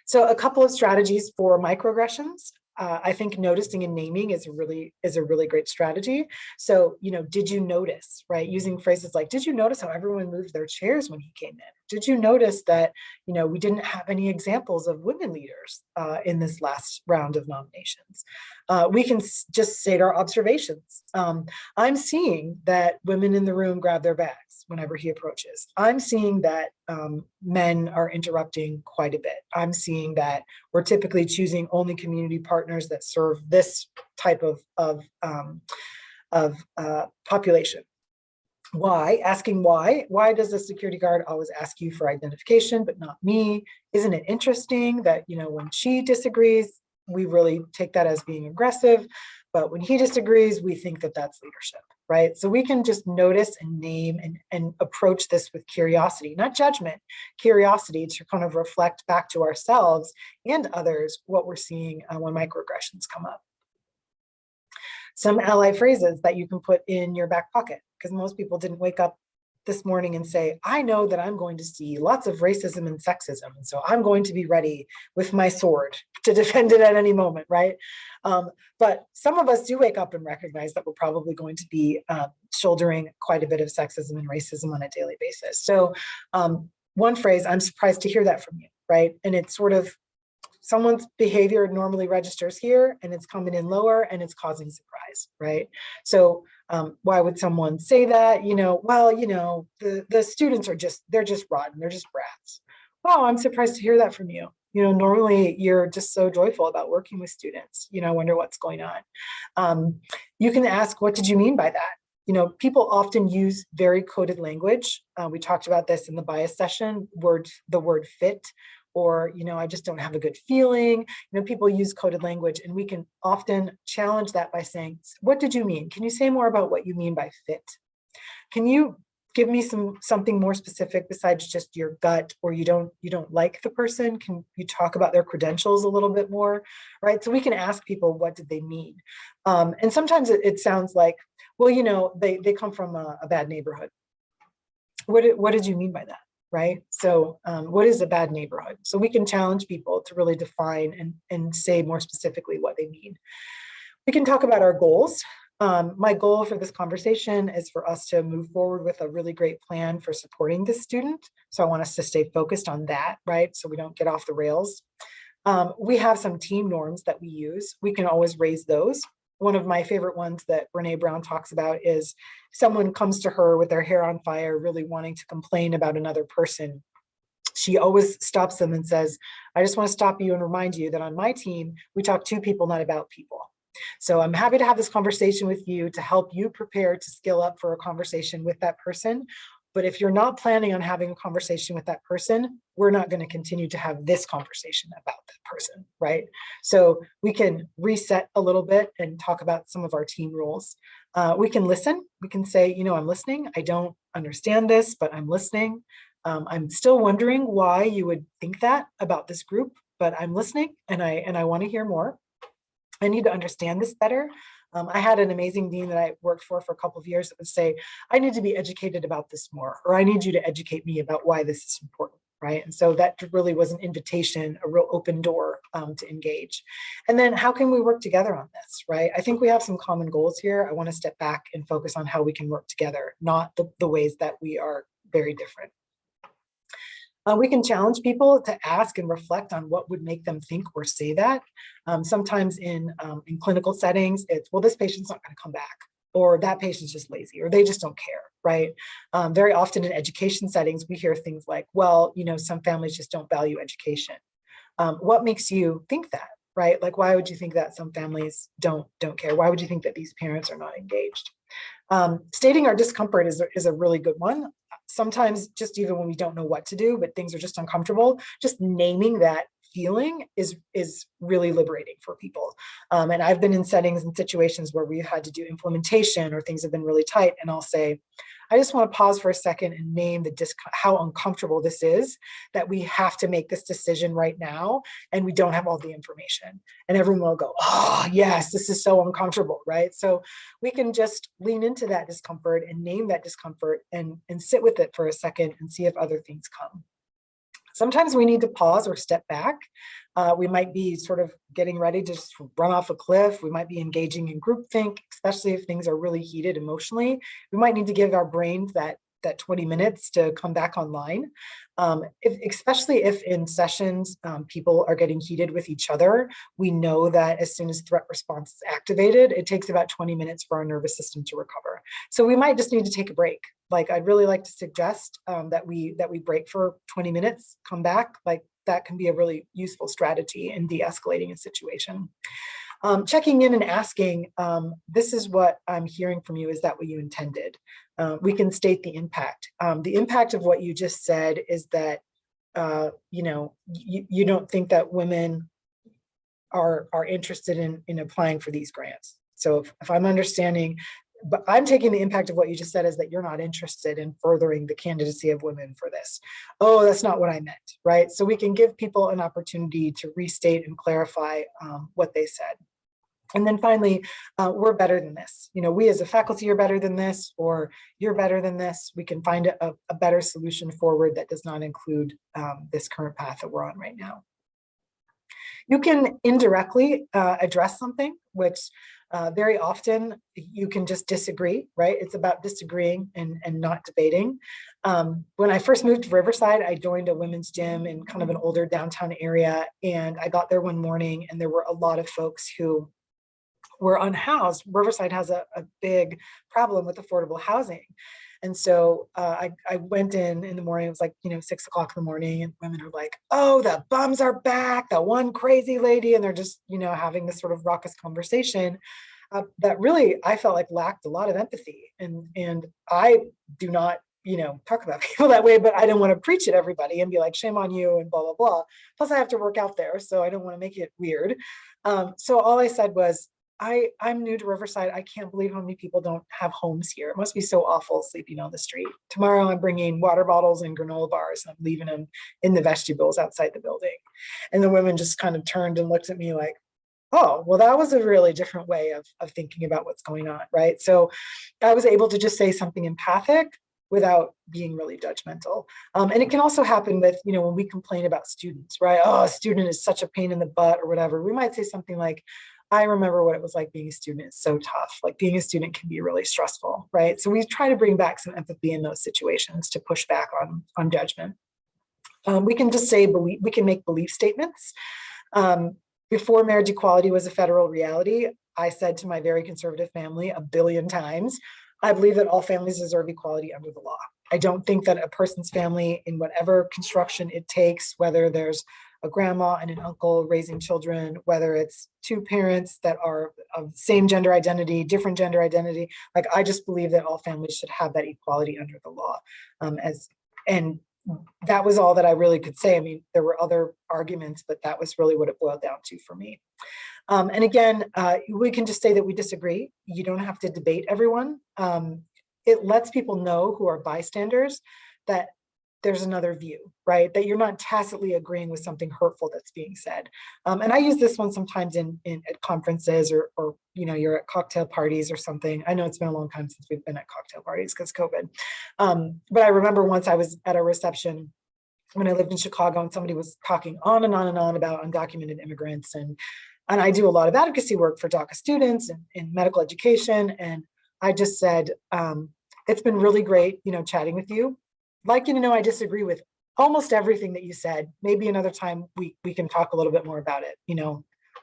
So a couple of strategies for microaggressions. I think noticing and naming is a really great strategy. So, did you notice, right? Using phrases like, did you notice how everyone moved their chairs when he came in? Did you notice that, we didn't have any examples of women leaders in this last round of nominations? We can just state our observations. I'm seeing that women in the room grab their bags whenever he approaches. I'm seeing that men are interrupting quite a bit. I'm seeing that we're typically choosing only community partners that serve this type of population. Why? Asking why. Why does the security guard always ask you for identification, but not me? Isn't it interesting that, when she disagrees, we really take that as being aggressive, but when he disagrees, we think that that's leadership, right? So we can just notice and name and approach this with curiosity, not judgment, curiosity to kind of reflect back to ourselves and others what we're seeing when microaggressions come up. Some ally phrases that you can put in your back pocket, because most people didn't wake up this morning and say, I know that I'm going to see lots of racism and sexism, and so I'm going to be ready with my sword to defend it at any moment, right? But some of us do wake up and recognize that we're probably going to be shouldering quite a bit of sexism and racism on a daily basis. So one phrase, I'm surprised to hear that from you, right? And it's sort of, someone's behavior normally registers here and it's coming in lower and it's causing surprise, right? So why would someone say that? The students are they're just rotten, they're just brats. Wow, I'm surprised to hear that from you. Normally you're just so joyful about working with students. I wonder what's going on. You can ask, what did you mean by that? People often use very coded language. We talked about this in the bias session, the word fit, or, I just don't have a good feeling. People use coded language and we can often challenge that by saying, what did you mean? Can you say more about what you mean by fit? Can you give me something more specific besides just your gut, or you don't like the person? Can you talk about their credentials a little bit more, right? So we can ask people, what did they mean? And sometimes it sounds like, well, they come from a bad neighborhood. What did you mean by that? Right? So what is a bad neighborhood? So we can challenge people to really define and say more specifically what they mean. We can talk about our goals. My goal for this conversation is for us to move forward with a really great plan for supporting this student. So I want us to stay focused on that, right? So we don't get off the rails. We have some team norms that we use. We can always raise those. One of my favorite ones that Brene Brown talks about is someone comes to her with their hair on fire, really wanting to complain about another person. She always stops them and says, I just want to stop you and remind you that on my team, we talk to people, not about people. So I'm happy to have this conversation with you to help you prepare to skill up for a conversation with that person. But if you're not planning on having a conversation with that person, we're not going to continue to have this conversation about that person, right? So we can reset a little bit and talk about some of our team rules. We can listen. We can say, I'm listening. I don't understand this, but I'm listening. I'm still wondering why you would think that about this group, but I'm listening and I want to hear more. I need to understand this better. I had an amazing dean that I worked for a couple of years that would say, I need to be educated about this more, or I need you to educate me about why this is important, right? And so that really was an invitation, a real open door to engage. And then how can we work together on this, right? I think we have some common goals here. I want to step back and focus on how we can work together, not the ways that we are very different. We can challenge people to ask and reflect on what would make them think or say that. Sometimes in clinical settings, it's, well, this patient's not going to come back, or that patient's just lazy, or they just don't care, right? Very often in education settings, we hear things like, well, some families just don't value education. What makes you think that, right? Like, why would you think that some families don't care? Why would you think that these parents are not engaged? Stating our discomfort is a really good one. Sometimes just even when we don't know what to do, but things are just uncomfortable, just naming that feeling is really liberating for people. And I've been in settings and situations where we've had to do implementation or things have been really tight, and I'll say, I just want to pause for a second and name how uncomfortable this is, that we have to make this decision right now and we don't have all the information. And everyone will go, oh yes, this is so uncomfortable, right? So we can just lean into that discomfort and name that discomfort and sit with it for a second and see if other things come. Sometimes we need to pause or step back. We might be sort of getting ready to just run off a cliff. We might be engaging in groupthink, especially if things are really heated emotionally. We might need to give our brains that 20 minutes to come back online. Especially if in sessions, people are getting heated with each other, we know that as soon as threat response is activated, it takes about 20 minutes for our nervous system to recover. So we might just need to take a break. Like, I'd really like to suggest that we break for 20 minutes, come back. Like, that can be a really useful strategy in de-escalating a situation. Checking in and asking, this is what I'm hearing from you. Is that what you intended? We can state the impact. The impact of what you just said is that, you don't think that women are interested in applying for these grants. So if I'm understanding, but I'm taking the impact of what you just said is that you're not interested in furthering the candidacy of women for this. Oh, that's not what I meant, right? So we can give people an opportunity to restate and clarify what they said. And then finally, we're better than this. We as a faculty are better than this, or you're better than this. We can find a better solution forward that does not include this current path that we're on right now. You can indirectly address something, which very often you can just disagree, right? It's about disagreeing and not debating. When I first moved to Riverside, I joined a women's gym in kind of an older downtown area. And I got there one morning and there were a lot of folks who were unhoused. Riverside has a big problem with affordable housing. And so I went in the morning, it was like, 6 o'clock in the morning, and women are like, oh, the bums are back, that one crazy lady. And they're just, having this sort of raucous conversation that really, I felt like lacked a lot of empathy. And I do not, talk about people that way, but I didn't want to preach at everybody and be like, shame on you and blah, blah, blah. Plus I have to work out there, so I don't want to make it weird. So all I said was, I'm new to Riverside. I can't believe how many people don't have homes here. It must be so awful sleeping on the street. Tomorrow I'm bringing water bottles and granola bars, and I'm leaving them in the vestibules outside the building. And the women just kind of turned and looked at me like, oh, well, that was a really different way of thinking about what's going on, right? So I was able to just say something empathic without being really judgmental. And it can also happen with, when we complain about students, right? Oh, a student is such a pain in the butt or whatever. We might say something like, I remember what it was like being a student. It's so tough. Like, being a student can be really stressful, right? So we try to bring back some empathy in those situations to push back on judgment. We can just say, we can make belief statements. Before marriage equality was a federal reality, I said to my very conservative family 1 billion times, I believe that all families deserve equality under the law. I don't think that a person's family, in whatever construction it takes, whether there's a grandma and an uncle raising children, whether it's two parents that are of same gender identity, different gender identity, like, I just believe that all families should have that equality under the law. And that was all that I really could say. I mean, there were other arguments, but that was really what it boiled down to for me. And again, we can just say that we disagree. You don't have to debate everyone. It lets people know who are bystanders that there's another view, right? That you're not tacitly agreeing with something hurtful that's being said. And I use this one sometimes at conferences or you're at cocktail parties or something. I know it's been a long time since we've been at cocktail parties because COVID. But I remember once I was at a reception when I lived in Chicago, and somebody was talking on and on and on about undocumented immigrants. And I do a lot of advocacy work for DACA students and in medical education. And I just said, it's been really great, chatting with you. Like, I disagree with almost everything that you said. Maybe another time we can talk a little bit more about it,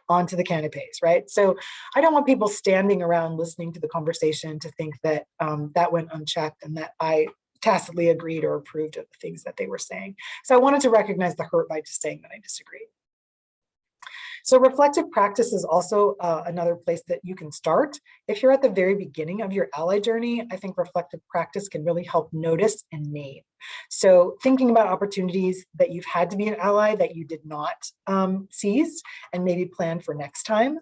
onto the canapes, right? So I don't want people standing around listening to the conversation to think that that went unchecked and that I tacitly agreed or approved of the things that they were saying. So I wanted to recognize the hurt by just saying that I disagreed. So reflective practice is also another place that you can start. If you're at the very beginning of your ally journey, I think reflective practice can really help notice and name. So thinking about opportunities that you've had to be an ally that you did not seize and maybe plan for next time.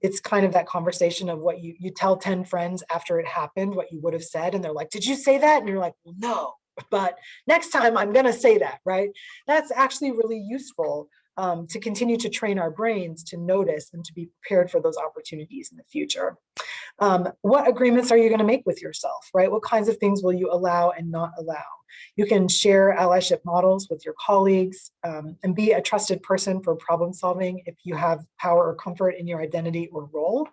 It's kind of that conversation of what you tell 10 friends after it happened, what you would have said, and they're like, did you say that? And you're like, well, no, but next time I'm gonna say that, right? That's actually really useful to continue to train our brains to notice and to be prepared for those opportunities in the future. What agreements are you going to make with yourself, right? What kinds of things will you allow and not allow? You can share allyship models with your colleagues and be a trusted person for problem solving if you have power or comfort in your identity or role.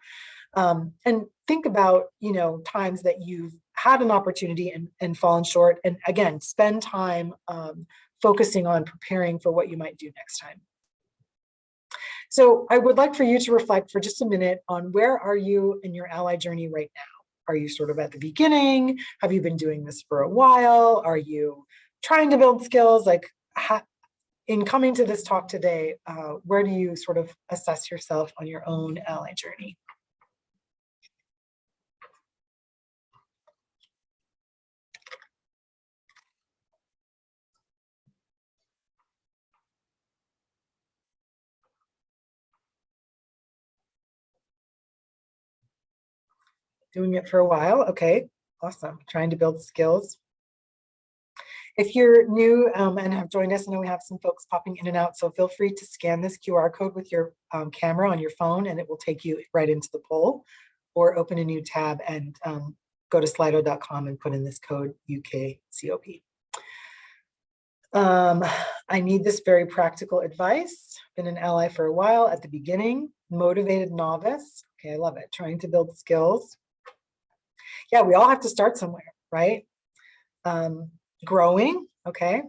And think about, times that you've had an opportunity and fallen short. And again, spend time focusing on preparing for what you might do next time. So I would like for you to reflect for just a minute on where are you in your ally journey right now? Are you sort of at the beginning? Have you been doing this for a while? Are you trying to build skills? Like in coming to this talk today, where do you sort of assess yourself on your own ally journey? Doing it for a while. Okay, awesome. Trying to build skills. If you're new and have joined us, I know we have some folks popping in and out, so feel free to scan this QR code with your camera on your phone and it will take you right into the poll, or open a new tab and go to slido.com and put in this code UKCOP. I need this very practical advice. Been an ally for a while at the beginning, motivated novice. Okay, I love it. Trying to build skills. Yeah, we all have to start somewhere, right? Growing, okay.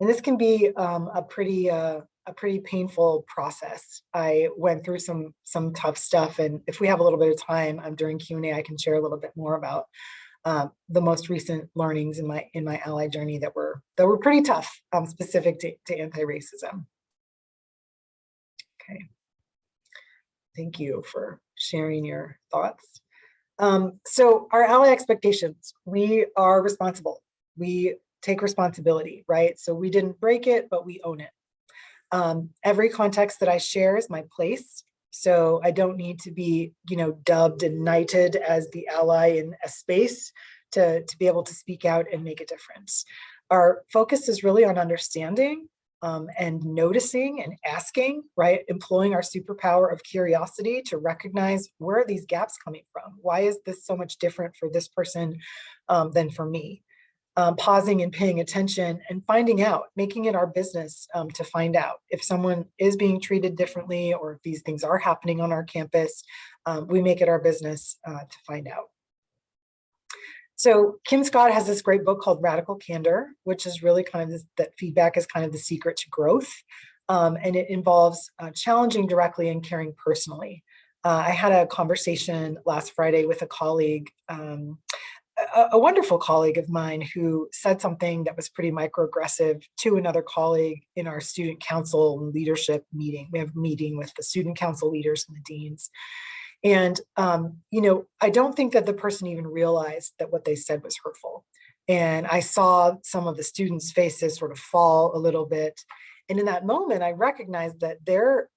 And this can be a pretty painful process. I went through some tough stuff, and if we have a little bit of time during Q&A, I can share a little bit more about the most recent learnings in my ally journey that were pretty tough, specific to anti-racism. Okay, thank you for sharing your thoughts. So our ally expectations, we are responsible. We take responsibility, right? So we didn't break it, but we own it. Every context that I share is my place. So I don't need to be, dubbed and knighted as the ally in a space to be able to speak out and make a difference. Our focus is really on understanding and noticing and asking, right? Employing our superpower of curiosity to recognize, where are these gaps coming from? Why is this so much different for this person than for me? Pausing and paying attention and finding out, making it our business to find out if someone is being treated differently or if these things are happening on our campus. We make it our business to find out. So Kim Scott has this great book called Radical Candor, which is really kind of this, that feedback is kind of the secret to growth. And it involves challenging directly and caring personally. I had a conversation last Friday with a colleague, a wonderful colleague of mine, who said something that was pretty microaggressive to another colleague in our student council leadership meeting. We have a meeting with the student council leaders and the deans. And, I don't think that the person even realized that what they said was hurtful. And I saw some of the students' faces sort of fall a little bit. And in that moment, I recognized that their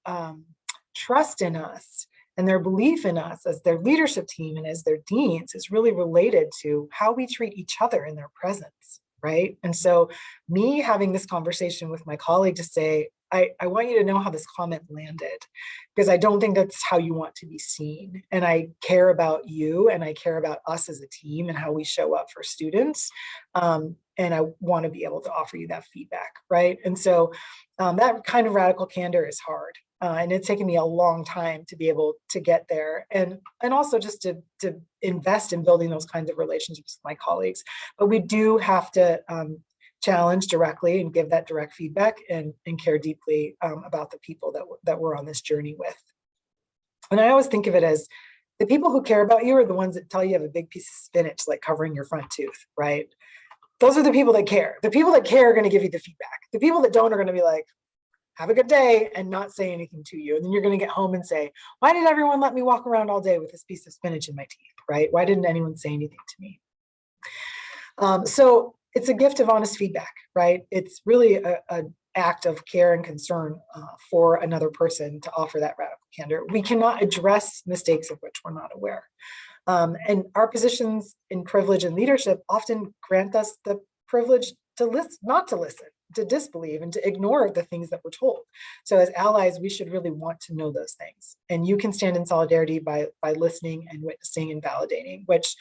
trust in us and their belief in us as their leadership team and as their deans is really related to how we treat each other in their presence, right? And so me having this conversation with my colleague to say, I want you to know how this comment landed, because I don't think that's how you want to be seen. And I care about you and I care about us as a team and how we show up for students. And I want to be able to offer you that feedback, right? And so that kind of radical candor is hard. And it's taken me a long time to be able to get there, and also just to invest in building those kinds of relationships with my colleagues. But we do have to challenge directly and give that direct feedback and care deeply about the people that we're on this journey with. And I always think of it as the people who care about you are the ones that tell you have a big piece of spinach like covering your front tooth, right? Those are the people that care. The people that care are going to give you the feedback. The people that don't are going to be like, have a good day, and not say anything to you. And then you're going to get home and say, why did everyone let me walk around all day with this piece of spinach in my teeth, right? Why didn't anyone say anything to me? So it's a gift of honest feedback, right? It's really an act of care and concern for another person to offer that radical candor. We cannot address mistakes of which we're not aware. And our positions in privilege and leadership often grant us the privilege to listen, not to listen, to disbelieve, and to ignore the things that we're told. So as allies, we should really want to know those things. And you can stand in solidarity by listening and witnessing and validating, which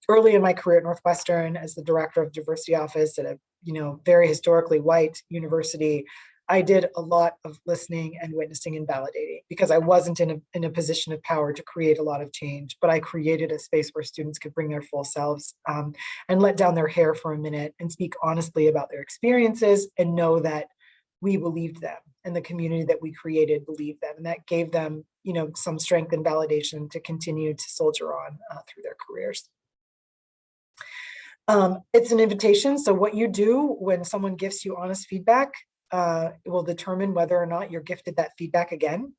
early in my career at Northwestern as the director of diversity office at a very historically white university, I did a lot of listening and witnessing and validating because I wasn't in a position of power to create a lot of change, but I created a space where students could bring their full selves and let down their hair for a minute and speak honestly about their experiences and know that we believed them and the community that we created believed them. And that gave them, some strength and validation to continue to soldier on through their careers. It's an invitation. So what you do when someone gives you honest feedback, it will determine whether or not you're gifted that feedback again.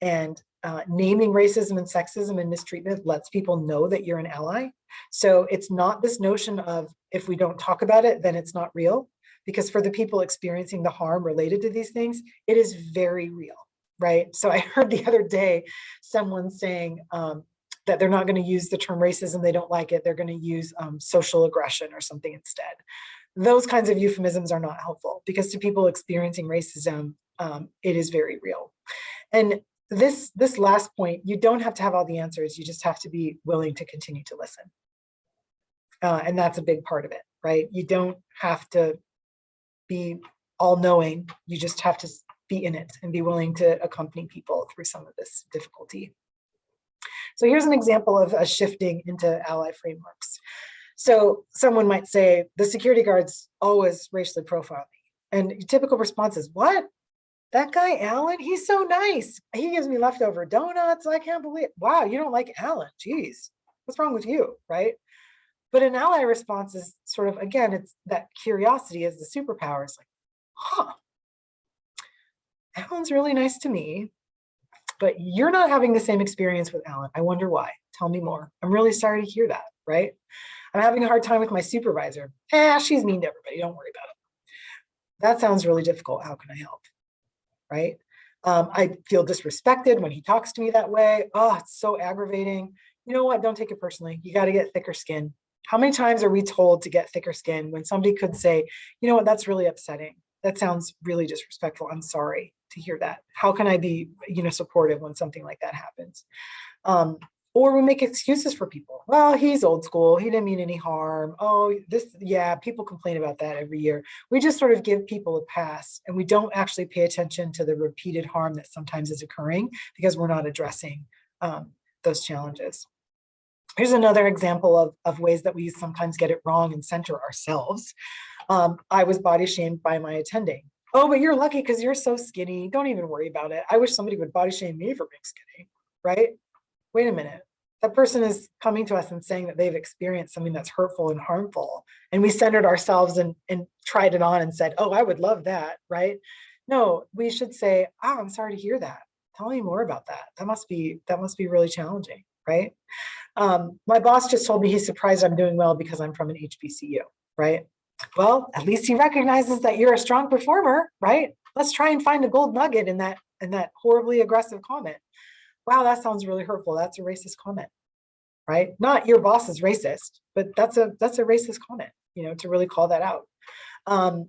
And naming racism and sexism and mistreatment lets people know that you're an ally. So it's not this notion of if we don't talk about it, then it's not real. Because for the people experiencing the harm related to these things, it is very real, right? So I heard the other day someone saying that they're not going to use the term racism, they don't like it, they're going to use social aggression or something instead. Those kinds of euphemisms are not helpful because to people experiencing racism, it is very real. And this last point, you don't have to have all the answers, you just have to be willing to continue to listen. And that's a big part of it, right? You don't have to be all-knowing, you just have to be in it and be willing to accompany people through some of this difficulty. So here's an example of a shifting into ally frameworks. So someone might say, the security guards always racially profile me. And typical response is, what? That guy, Alan, he's so nice. He gives me leftover donuts. I can't believe it. Wow, you don't like Alan. Geez, what's wrong with you, right? But an ally response is sort of, again, it's that curiosity as the superpower. It's like, huh, Alan's really nice to me, but you're not having the same experience with Alan. I wonder why. Tell me more. I'm really sorry to hear that, right? I'm having a hard time with my supervisor. She's mean to everybody. Don't worry about it. That sounds really difficult. How can I help? Right? I feel disrespected when he talks to me that way. Oh, it's so aggravating. You know what? Don't take it personally. You got to get thicker skin. How many times are we told to get thicker skin when somebody could say, you know what? That's really upsetting. That sounds really disrespectful. I'm sorry to hear that. How can I be, supportive when something like that happens? Or we make excuses for people. Well, he's old school. He didn't mean any harm. Oh, people complain about that every year. We just sort of give people a pass and we don't actually pay attention to the repeated harm that sometimes is occurring because we're not addressing those challenges. Here's another example of ways that we sometimes get it wrong and center ourselves. I was body shamed by my attending. Oh, but you're lucky because you're so skinny. Don't even worry about it. I wish somebody would body shame me for being skinny, right? Wait a minute. That person is coming to us and saying that they've experienced something that's hurtful and harmful. And we centered ourselves and tried it on and said, oh, I would love that, right? No, we should say, oh, I'm sorry to hear that. Tell me more about that. That must be really challenging, right? My boss just told me he's surprised I'm doing well because I'm from an HBCU, right? Well, at least he recognizes that you're a strong performer, right? Let's try and find a gold nugget in that horribly aggressive comment. Wow, that sounds really hurtful. That's a racist comment, right? Not your boss is racist, but that's a racist comment, to really call that out. I'm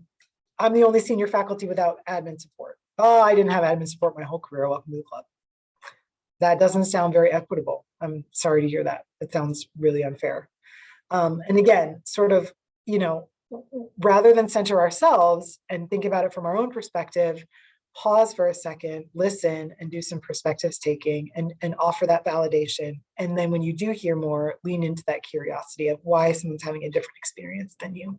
the only senior faculty without admin support. Oh, I didn't have admin support my whole career. Welcome to the club. That doesn't sound very equitable. I'm sorry to hear that. It sounds really unfair. And again, sort of, rather than center ourselves and think about it from our own perspective, pause for a second, listen, and do some perspectives taking and offer that validation. And then when you do hear more, lean into that curiosity of why someone's having a different experience than you.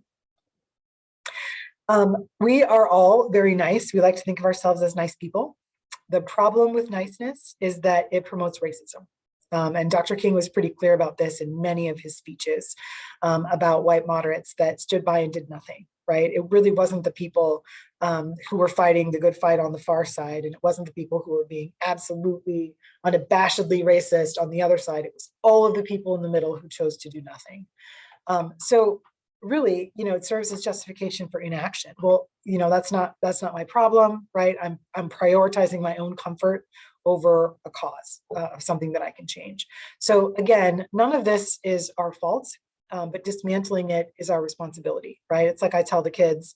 We are all very nice. We like to think of ourselves as nice people. The problem with niceness is that it promotes racism. And Dr. King was pretty clear about this in many of his speeches about white moderates that stood by and did nothing. right? It really wasn't the people who were fighting the good fight on the far side, and it wasn't the people who were being absolutely unabashedly racist on the other side. It was all of the people in the middle who chose to do nothing. So really, it serves as justification for inaction. Well, that's not my problem, right? I'm prioritizing my own comfort over a cause of something that I can change. So again, none of this is our fault, but dismantling it is our responsibility, right? It's like I tell the kids,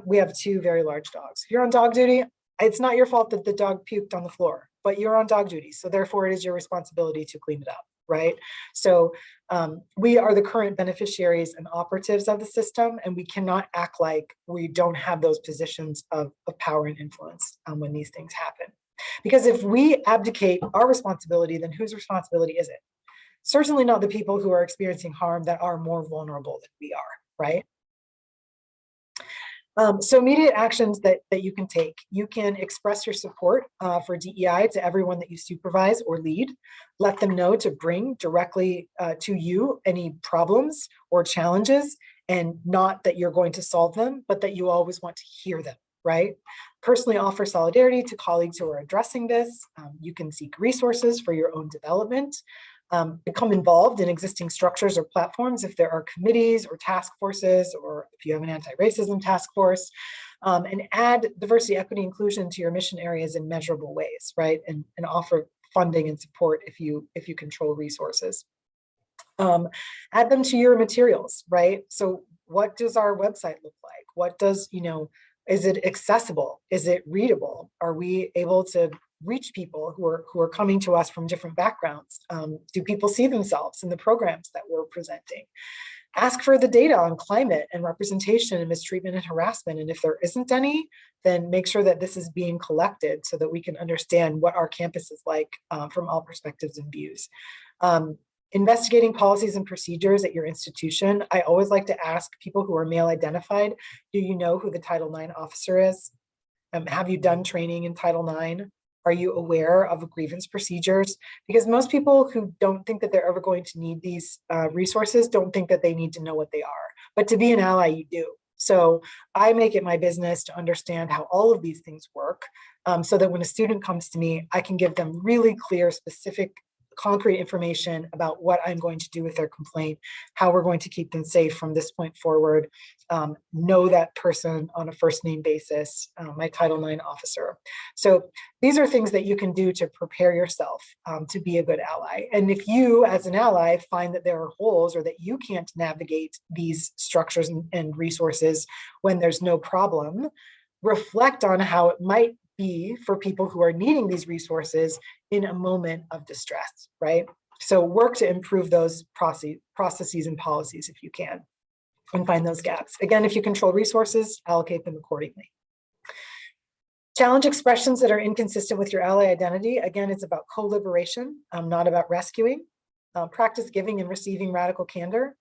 we have 2 very large dogs. If you're on dog duty, it's not your fault that the dog puked on the floor, but you're on dog duty. So therefore it is your responsibility to clean it up, right? So we are the current beneficiaries and operatives of the system, and we cannot act like we don't have those positions of power and influence when these things happen. Because if we abdicate our responsibility, then whose responsibility is it? Certainly not the people who are experiencing harm that are more vulnerable than we are, right? So immediate actions that you can take. You can express your support for DEI to everyone that you supervise or lead. Let them know to bring directly to you any problems or challenges, and not that you're going to solve them, but that you always want to hear them, right? Personally offer solidarity to colleagues who are addressing this. You can seek resources for your own development. Become involved in existing structures or platforms if there are committees or task forces, or if you have an anti-racism task force, and add diversity, equity, inclusion to your mission areas in measurable ways, right? And offer funding and support if you control resources. Add them to your materials, right? So what does our website look like? What does, is it accessible? Is it readable? Are we able to reach people who are coming to us from different backgrounds? Do people see themselves in the programs that we're presenting? Ask for the data on climate and representation and mistreatment and harassment. And if there isn't any, then make sure that this is being collected so that we can understand what our campus is like from all perspectives and views. Investigating policies and procedures at your institution. I always like to ask people who are male identified, do you know who the Title IX officer is? Have you done training in Title IX? Are you aware of grievance procedures? Because most people who don't think that they're ever going to need these resources don't think that they need to know what they are. But to be an ally, you do. So I make it my business to understand how all of these things work, so that when a student comes to me, I can give them really clear, specific, concrete information about what I'm going to do with their complaint, how we're going to keep them safe from this point forward, know that person on a first name basis, my Title IX officer. So these are things that you can do to prepare yourself to be a good ally. And if you as an ally find that there are holes or that you can't navigate these structures and resources when there's no problem, reflect on how it might be for people who are needing these resources in a moment of distress, right? So work to improve those processes and policies if you can, and find those gaps. Again, if you control resources, allocate them accordingly. Challenge expressions that are inconsistent with your ally identity. Again, it's about co-liberation, not about rescuing. Practice giving and receiving radical candor,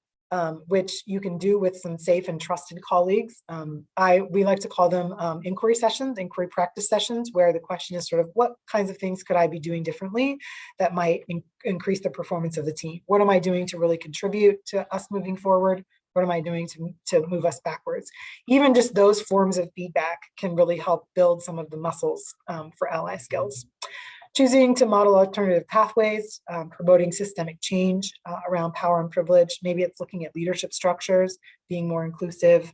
which you can do with some safe and trusted colleagues. We like to call them inquiry sessions, inquiry practice sessions, where the question is sort of, what kinds of things could I be doing differently that might increase the performance of the team? What am I doing to really contribute to us moving forward? What am I doing to move us backwards? Even just those forms of feedback can really help build some of the muscles for ally skills. Choosing to model alternative pathways, promoting systemic change around power and privilege. Maybe it's looking at leadership structures, being more inclusive,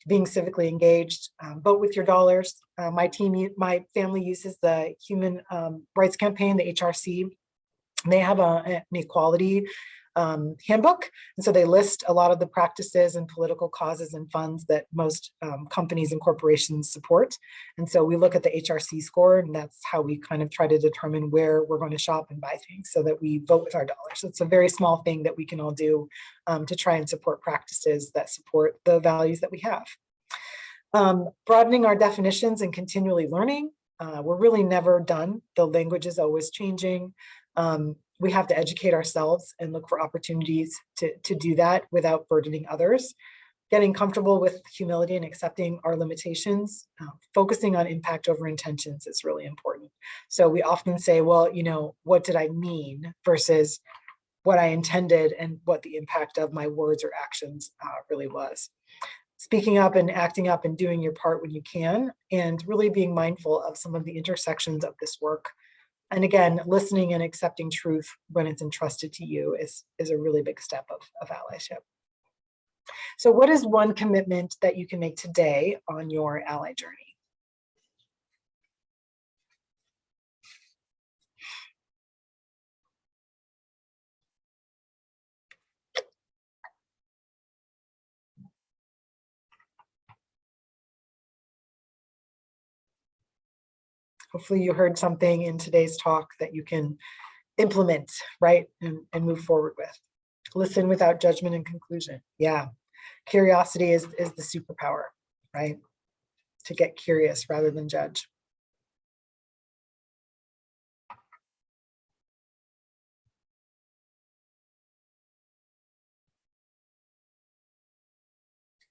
being civically engaged. Vote with your dollars. My family uses the Human Rights Campaign, the HRC. They have an equality handbook. And so they list a lot of the practices and political causes and funds that most companies and corporations support. And so we look at the HRC score, and that's how we kind of try to determine where we're going to shop and buy things, so that we vote with our dollars. So it's a very small thing that we can all do to try and support practices that support the values that we have. Broadening our definitions and continually learning. We're really never done. The language is always changing. We have to educate ourselves and look for opportunities to do that without burdening others. Getting comfortable with humility and accepting our limitations. Focusing on impact over intentions is really important. So we often say, well, what did I mean versus what I intended and what the impact of my words or actions really was. speaking up and acting up and doing your part when you can, and really being mindful of some of the intersections of this work. And again, listening and accepting truth when it's entrusted to you is a really big step of allyship. So what is one commitment that you can make today on your ally journey? Hopefully you heard something in today's talk that you can implement, right, and move forward with. Listen without judgment and conclusion. Yeah, curiosity is the superpower, right? To get curious rather than judge.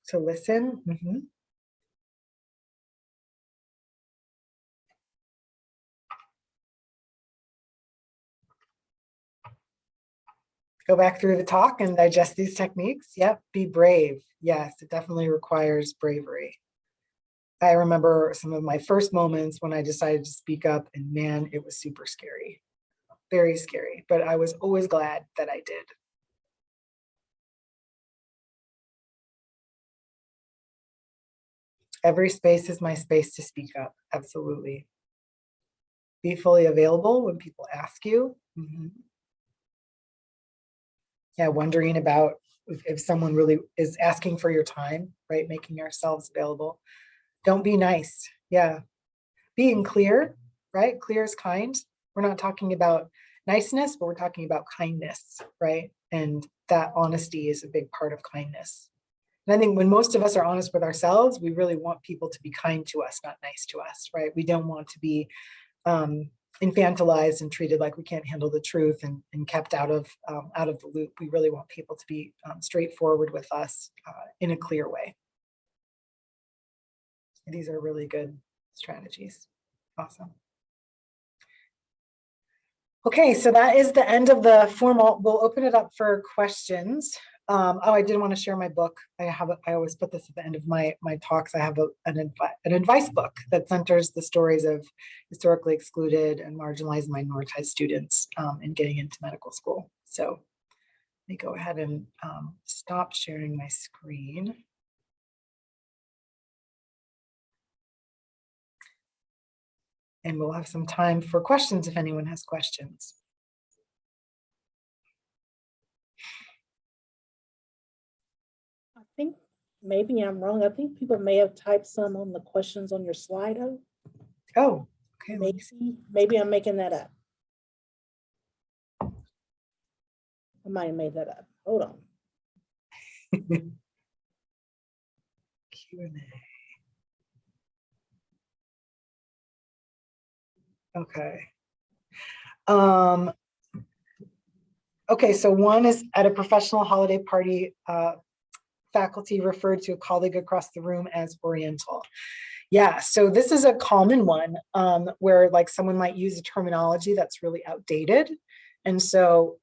So listen. Go back through the talk and digest these techniques. Yep, be brave. Yes, it definitely requires bravery. I remember some of my first moments when I decided to speak up, and man, it was super scary, very scary, but I was always glad that I did. Every space is my space to speak up, absolutely. Be fully available when people ask you. Yeah, wondering about if someone really is asking for your time, right? Making ourselves available. Don't be nice. Yeah. Being clear, right? Clear is kind. We're not talking about niceness, but we're talking about kindness, right? And that honesty is a big part of kindness. And I think when most of us are honest with ourselves, we really want people to be kind to us, not nice to us, right? We don't want to be infantilized and treated like we can't handle the truth and kept out of the loop. We really want people to be straightforward with us in a clear way. These are really good strategies. Awesome. Okay, so that is the end of the formal. We'll open it up for questions. Oh, I did want to share my book. I always put this at the end of my talks. I have an advice book that centers the stories of historically excluded and marginalized minoritized students in getting into medical school. So let me go ahead and stop sharing my screen. And we'll have some time for questions if anyone has questions. I think maybe I'm wrong. I think people may have typed some on the questions on your Slido. Oh, okay. Maybe I'm making that up. I might have made that up. Hold on. Q&A. Okay. Okay, so one is at a professional holiday party, faculty referred to a colleague across the room as Oriental. Yeah, so this is a common one where like someone might use a terminology that's really outdated. And so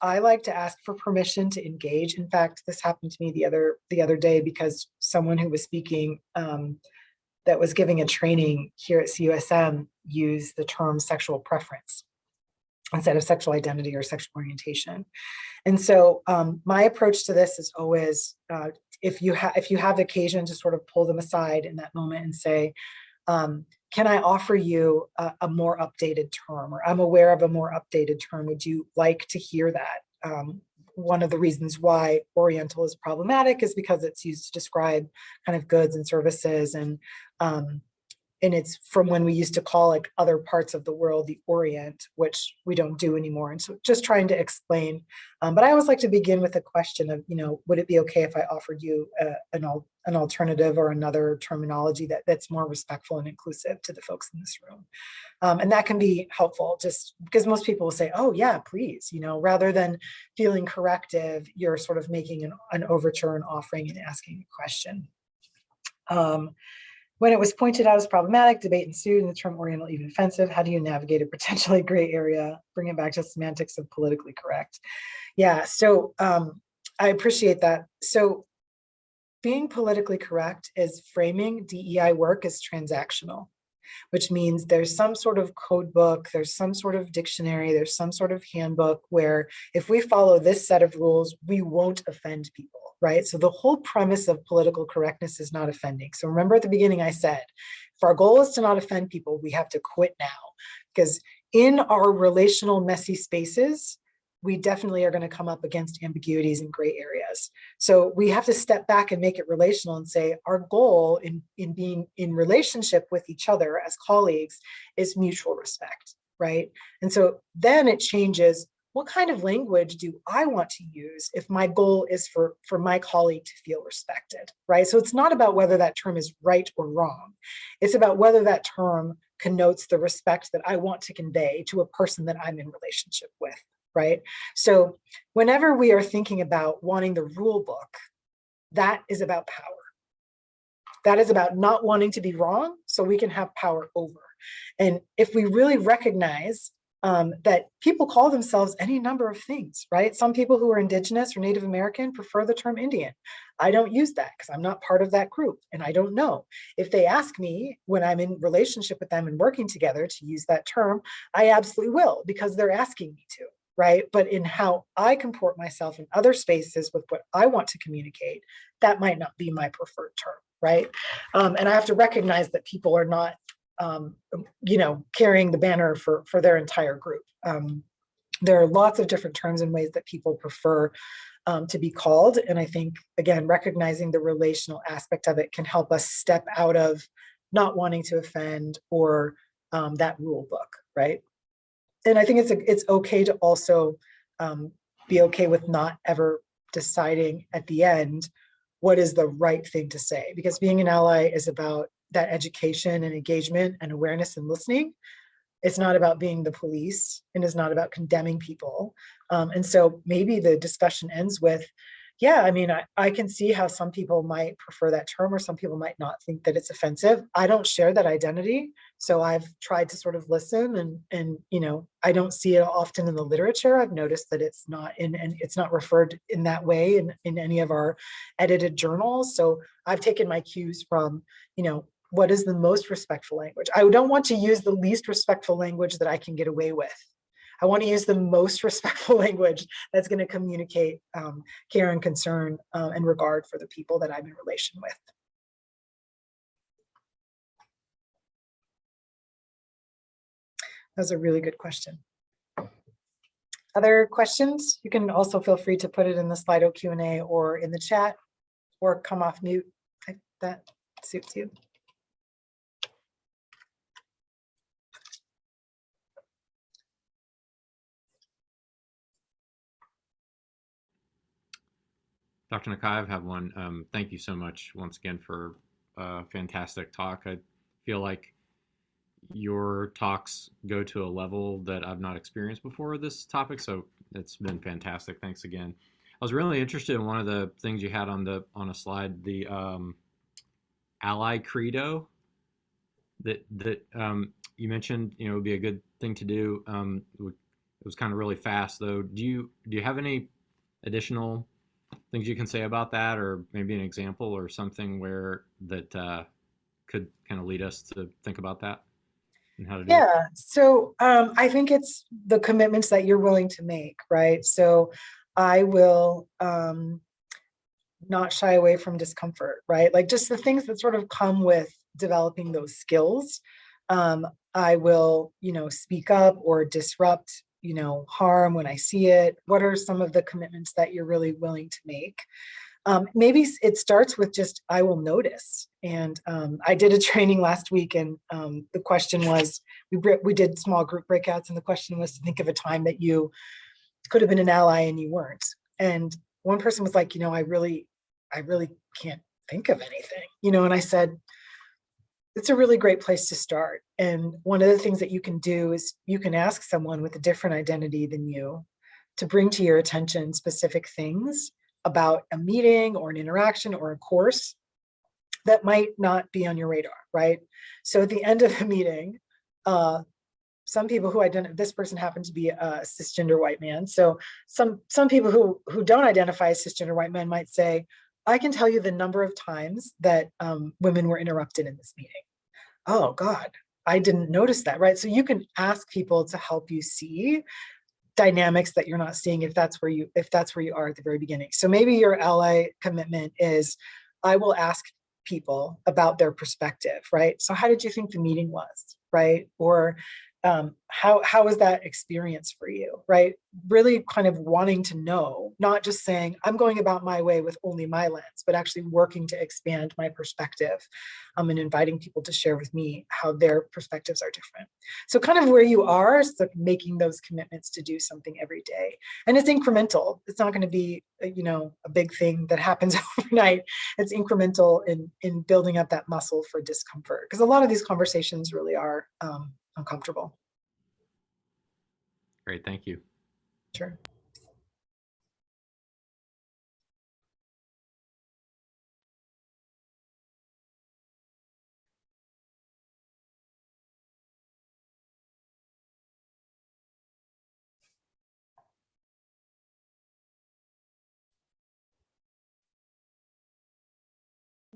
I like to ask for permission to engage. In fact, this happened to me the other day because someone who was speaking that was giving a training here at CUSM used the term sexual preference instead of sexual identity or sexual orientation. And so my approach to this is always, if you have occasion to sort of pull them aside in that moment and say, can I offer you a more updated term, or I'm aware of a more updated term, would you like to hear that? One of the reasons why Oriental is problematic is because it's used to describe kind of goods and services, and it's from when we used to call like other parts of the world the Orient, which we don't do anymore. And so just trying to explain, but I always like to begin with a question of, would it be okay if I offered you an alternative or another terminology that's more respectful and inclusive to the folks in this room? And that can be helpful, just because most people will say, oh yeah, please, rather than feeling corrective, you're sort of making an overture and offering and asking a question. When it was pointed out as problematic, debate ensued and the term Oriental even offensive. How do you navigate a potentially gray area? Bring it back to semantics of politically correct. Yeah, so I appreciate that. So being politically correct is framing DEI work as transactional, which means there's some sort of code book, there's some sort of dictionary, there's some sort of handbook where if we follow this set of rules, we won't offend people, right? So the whole premise of political correctness is not offending. So remember at the beginning I said, if our goal is to not offend people, we have to quit now, because in our relational messy spaces, we definitely are going to come up against ambiguities and gray areas. So we have to step back and make it relational and say our goal in being in relationship with each other as colleagues is mutual respect, right? And so then it changes, what kind of language do I want to use if my goal is for my colleague to feel respected, right? So it's not about whether that term is right or wrong. It's about whether that term connotes the respect that I want to convey to a person that I'm in relationship with, right? So whenever we are thinking about wanting the rule book, that is about power. That is about not wanting to be wrong so we can have power over. And if we really recognize that people call themselves any number of things, right? Some people who are Indigenous or Native American prefer the term Indian. I don't use that because I'm not part of that group and I don't know. If they ask me when I'm in relationship with them and working together to use that term, I absolutely will because they're asking me to, right? But in how I comport myself in other spaces with what I want to communicate, that might not be my preferred term, right? And I have to recognize that people are not carrying the banner for their entire group. There are lots of different terms and ways that people prefer to be called. And I think, again, recognizing the relational aspect of it can help us step out of not wanting to offend or that rule book, right? And I think it's okay to also be okay with not ever deciding at the end what is the right thing to say, because being an ally is about that education and engagement and awareness and listening. It's not about being the police and it's not about condemning people. And so maybe the discussion ends with, yeah, I mean, I can see how some people might prefer that term or some people might not think that it's offensive. I don't share that identity. So I've tried to sort of listen and I don't see it often in the literature. I've noticed that it's not and it's not referred in that way in any of our edited journals. So I've taken my cues from, what is the most respectful language? I don't want to use the least respectful language that I can get away with. I want to use the most respectful language that's going to communicate care and concern and regard for the people that I'm in relation with. That's a really good question. Other questions? You can also feel free to put it in the Slido Q&A or in the chat or come off mute if that suits you. Dr. Nakae, I have one. Thank you so much once again for a fantastic talk. I feel like your talks go to a level that I've not experienced before with this topic, so it's been fantastic. Thanks again. I was really interested in one of the things you had on a slide, the ally credo that you mentioned. Would be a good thing to do. It was kind of really fast though. Do you have any additional things you can say about that, or maybe an example or something where that could kind of lead us to think about that and how to do it? Yeah, so I think it's the commitments that you're willing to make, right? So I will not shy away from discomfort, right? Like just the things that sort of come with developing those skills. I will, speak up or disrupt harm when I see it. What are some of the commitments that you're really willing to make? Maybe it starts with just, I will notice. And I did a training last week and the question was, we did small group breakouts and the question was to think of a time that you could have been an ally and you weren't. And one person was like, I really can't think of anything, and I said, it's a really great place to start. And one of the things that you can do is you can ask someone with a different identity than you to bring to your attention specific things about a meeting or an interaction or a course that might not be on your radar, right? So at the end of the meeting, some people who identify, this person happened to be a cisgender white man. So some people who don't identify as cisgender white men might say, I can tell you the number of times that women were interrupted in this meeting. Oh God, I didn't notice that, right? So you can ask people to help you see dynamics that you're not seeing if that's where you are at the very beginning. So maybe your ally commitment is, I will ask people about their perspective, right? So how did you think the meeting was, right? Or how was that experience for you, right? Really kind of wanting to know, not just saying, I'm going about my way with only my lens, but actually working to expand my perspective and inviting people to share with me how their perspectives are different. So kind of where you are, so making those commitments to do something every day. And it's incremental. It's not going to be, a big thing that happens overnight. It's incremental in building up that muscle for discomfort, because a lot of these conversations really are uncomfortable. Great, thank you. Sure.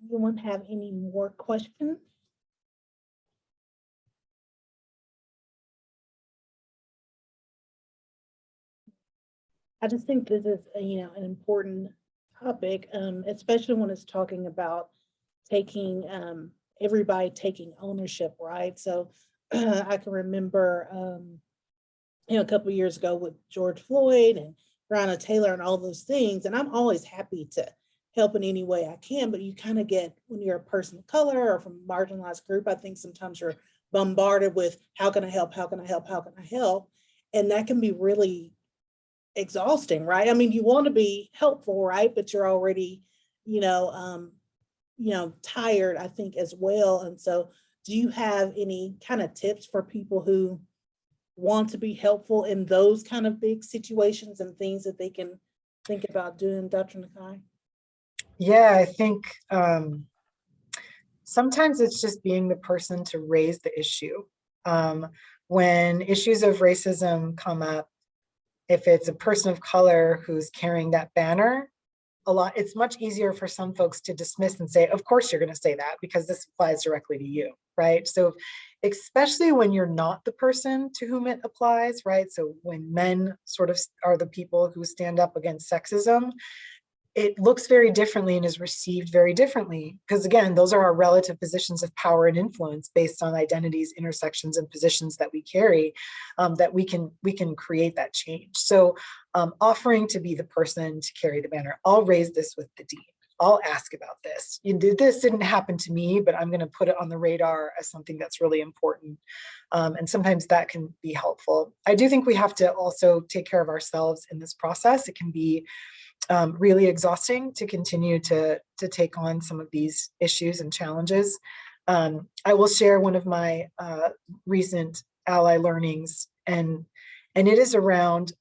Anyone have any more questions? I just think this is, an important topic, especially when it's talking about taking, everybody taking ownership, right? So I can remember, a couple of years ago with George Floyd and Breonna Taylor and all those things. And I'm always happy to help in any way I can, but you kind of get, when you're a person of color or from a marginalized group, I think sometimes you're bombarded with, how can I help? How can I help? How can I help? And that can be really exhausting, right? I mean, you want to be helpful, right? But you're already, tired, I think, as well. And so do you have any kind of tips for people who want to be helpful in those kind of big situations and things that they can think about doing, Dr. Nakae? Yeah, I think sometimes it's just being the person to raise the issue. When issues of racism come up, if it's a person of color who's carrying that banner, it's much easier for some folks to dismiss and say, of course you're going to say that because this applies directly to you, right? So especially when you're not the person to whom it applies, right? So when men sort of are the people who stand up against sexism, it looks very differently and is received very differently, because again, those are our relative positions of power and influence based on identities, intersections, and positions that we carry, that we can create that change. So offering to be the person to carry the banner, I'll raise this with the dean. I'll ask about this. This didn't happen to me, but I'm going to put it on the radar as something that's really important. And sometimes that can be helpful. I do think we have to also take care of ourselves in this process. It can be really exhausting to continue to take on some of these issues and challenges. I will share one of my recent ally learnings, and it is around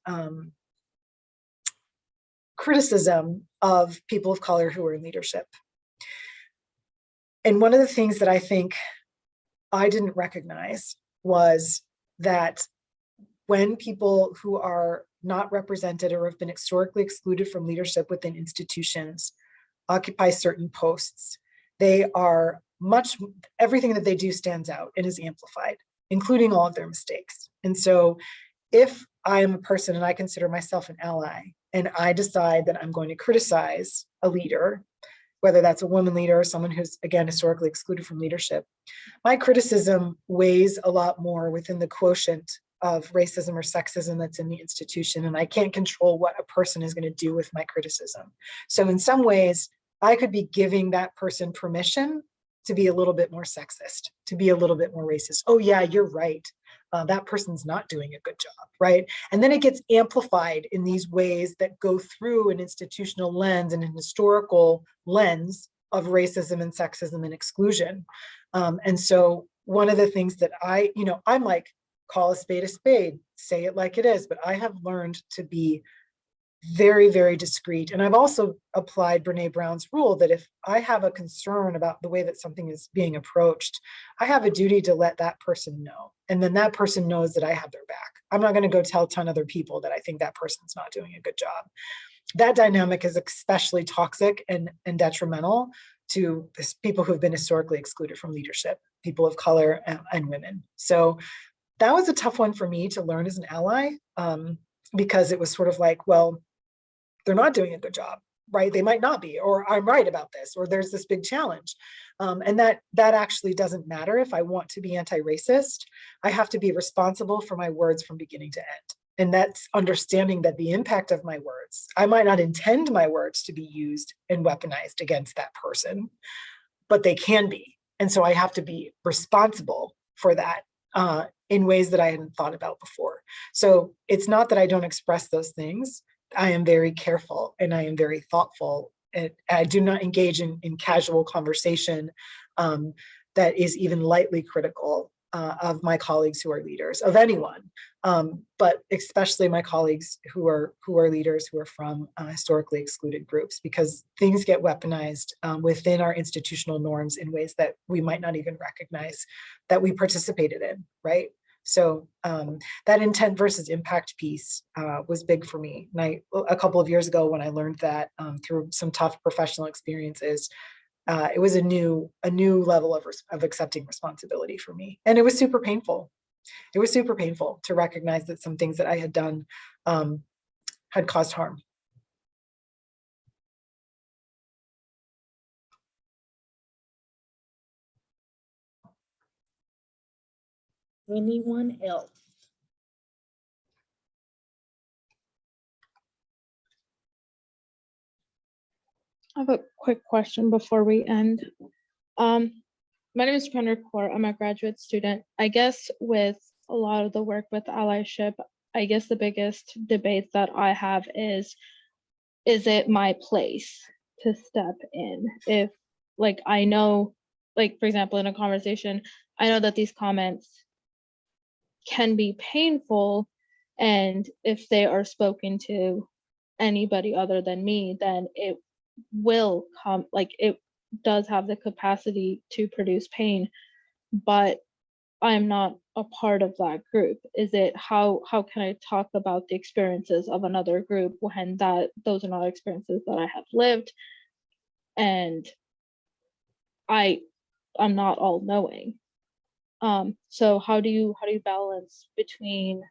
criticism of people of color who are in leadership. And one of the things that I think I didn't recognize was that when people who are not represented or have been historically excluded from leadership within institutions occupy certain posts, they are everything that they do stands out and is amplified, including all of their mistakes. And so if I am a person and I consider myself an ally, and I decide that I'm going to criticize a leader, whether that's a woman leader or someone who's, again, historically excluded from leadership, my criticism weighs a lot more within the quotient of racism or sexism that's in the institution, and I can't control what a person is going to do with my criticism. So in some ways, I could be giving that person permission to be a little bit more sexist, to be a little bit more racist. Oh yeah, you're right. That person's not doing a good job, right? And then it gets amplified in these ways that go through an institutional lens and an historical lens of racism and sexism and exclusion. And so one of the things that I'm like, call a spade, say it like it is, but I have learned to be very, very discreet. And I've also applied Brene Brown's rule that if I have a concern about the way that something is being approached, I have a duty to let that person know. And then that person knows that I have their back. I'm not going to go tell 10 other people that I think that person's not doing a good job. That dynamic is especially toxic and detrimental to people who've been historically excluded from leadership, people of color and women. So that was a tough one for me to learn as an ally, because it was sort of like, well, they're not doing a good job, right? They might not be, or I'm right about this, or there's this big challenge. And that actually doesn't matter. If I want to be anti-racist, I have to be responsible for my words from beginning to end. And that's understanding that the impact of my words, I might not intend my words to be used and weaponized against that person, but they can be. And so I have to be responsible for that in ways that I hadn't thought about before. So it's not that I don't express those things. I am very careful and I am very thoughtful. And I do not engage in casual conversation that is even lightly critical of my colleagues who are leaders, of anyone, but especially my colleagues who are leaders who are from historically excluded groups, because things get weaponized within our institutional norms in ways that we might not even recognize that we participated in, right? So that intent versus impact piece was big for me. And a couple of years ago when I learned that through some tough professional experiences, it was a new level of accepting responsibility for me. And it was super painful. It was super painful to recognize that some things that I had done had caused harm. Anyone else? I have a quick question before we end. My name is Trainees. I'm a graduate student. I guess with a lot of the work with allyship, I guess the biggest debate that I have is it my place to step in? If, like, I know, like, for example, in a conversation, I know that these comments can be painful, and if they are spoken to anybody other than me, then it will come, like, it does have the capacity to produce pain, but I'm not a part of that group. Is it, how can I talk about the experiences of another group when those are not experiences that I have lived, and I'm not all knowing. So how do you balance between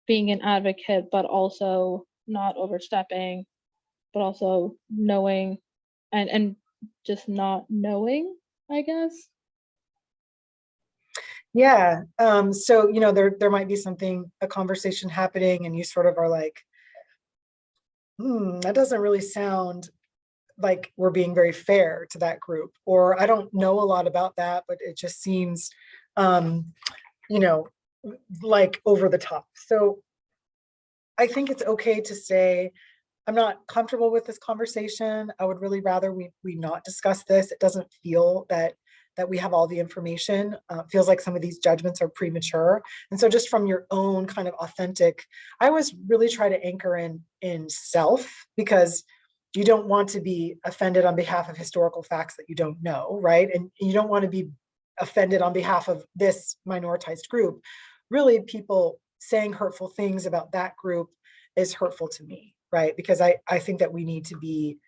being an advocate but also not overstepping, but also knowing and just not knowing, I guess? Yeah. So, you know, there might be a conversation happening and you sort of are like, that doesn't really sound like we're being very fair to that group, or I don't know a lot about that, but it just seems, you know, like over the top. So I think it's okay to say, I'm not comfortable with this conversation. I would really rather we not discuss this. It doesn't feel that we have all the information. Feels like some of these judgments are premature. And so just from your own kind of authentic, I always really try to anchor in self, because you don't want to be offended on behalf of historical facts that you don't know, right? And you don't want to be offended on behalf of this minoritized group. Really, people saying hurtful things about that group is hurtful to me, right? Because I think that we need to be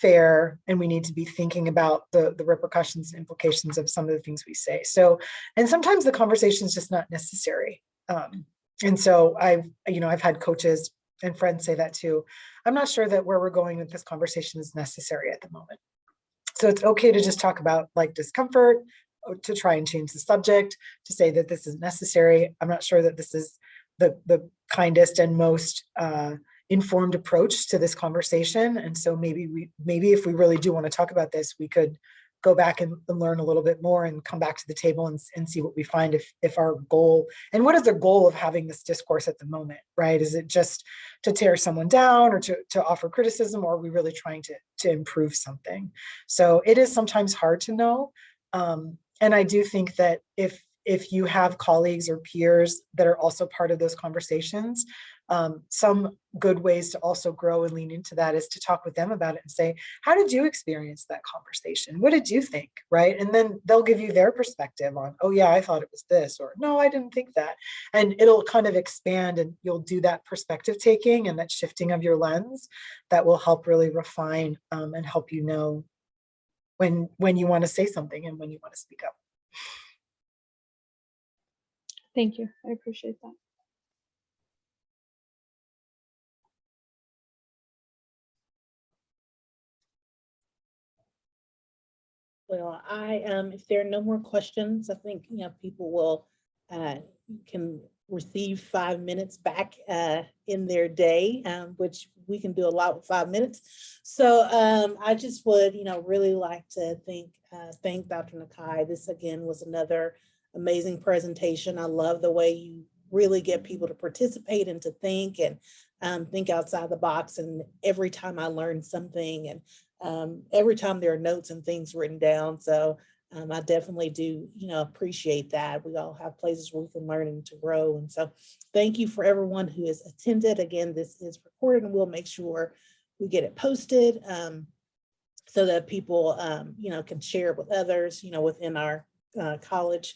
fair, and we need to be thinking about the repercussions and implications of some of the things we say. So, and sometimes the conversation is just not necessary. And so I've had coaches and friends say that too. I'm not sure that where we're going with this conversation is necessary at the moment. So it's okay to just talk about like discomfort, to try and change the subject, to say that this is necessary. I'm not sure that this is the kindest and most informed approach to this conversation. And so maybe if we really do want to talk about this, we could go back and learn a little bit more and come back to the table and see what we find, if our goal, and what is the goal of having this discourse at the moment, right? Is it just to tear someone down, or to offer criticism, or are we really trying to improve something? So it is sometimes hard to know. And I do think that if if you have colleagues or peers that are also part of those conversations, some good ways to also grow and lean into that is to talk with them about it and say, how did you experience that conversation? What did you think, right? And then they'll give you their perspective on, oh yeah, I thought it was this, or no, I didn't think that. And it'll kind of expand, and you'll do that perspective taking and that shifting of your lens that will help really refine and help you know when you want to say something and when you want to speak up. Thank you. I appreciate that. Well, if there are no more questions, I think, people will, can receive 5 minutes back in their day, which we can do a lot with 5 minutes. So I just would, really like to thank Dr. Nakae. This again was another amazing presentation. I love the way you really get people to participate and to think and think outside the box. And every time I learn something, and every time there are notes and things written down. So I definitely do, appreciate that. We all have places where we can learn and to grow. And so thank you for everyone who has attended. Again, this is recorded and we'll make sure we get it posted so that people, can share it with others, within our college,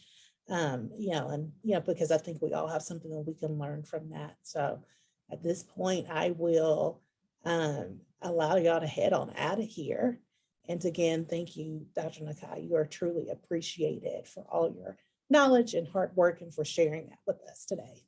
because I think we all have something that we can learn from that. So at this point, I will allow y'all to head on out of here. And again, thank you, Dr. Nakae. You are truly appreciated for all your knowledge and hard work and for sharing that with us today.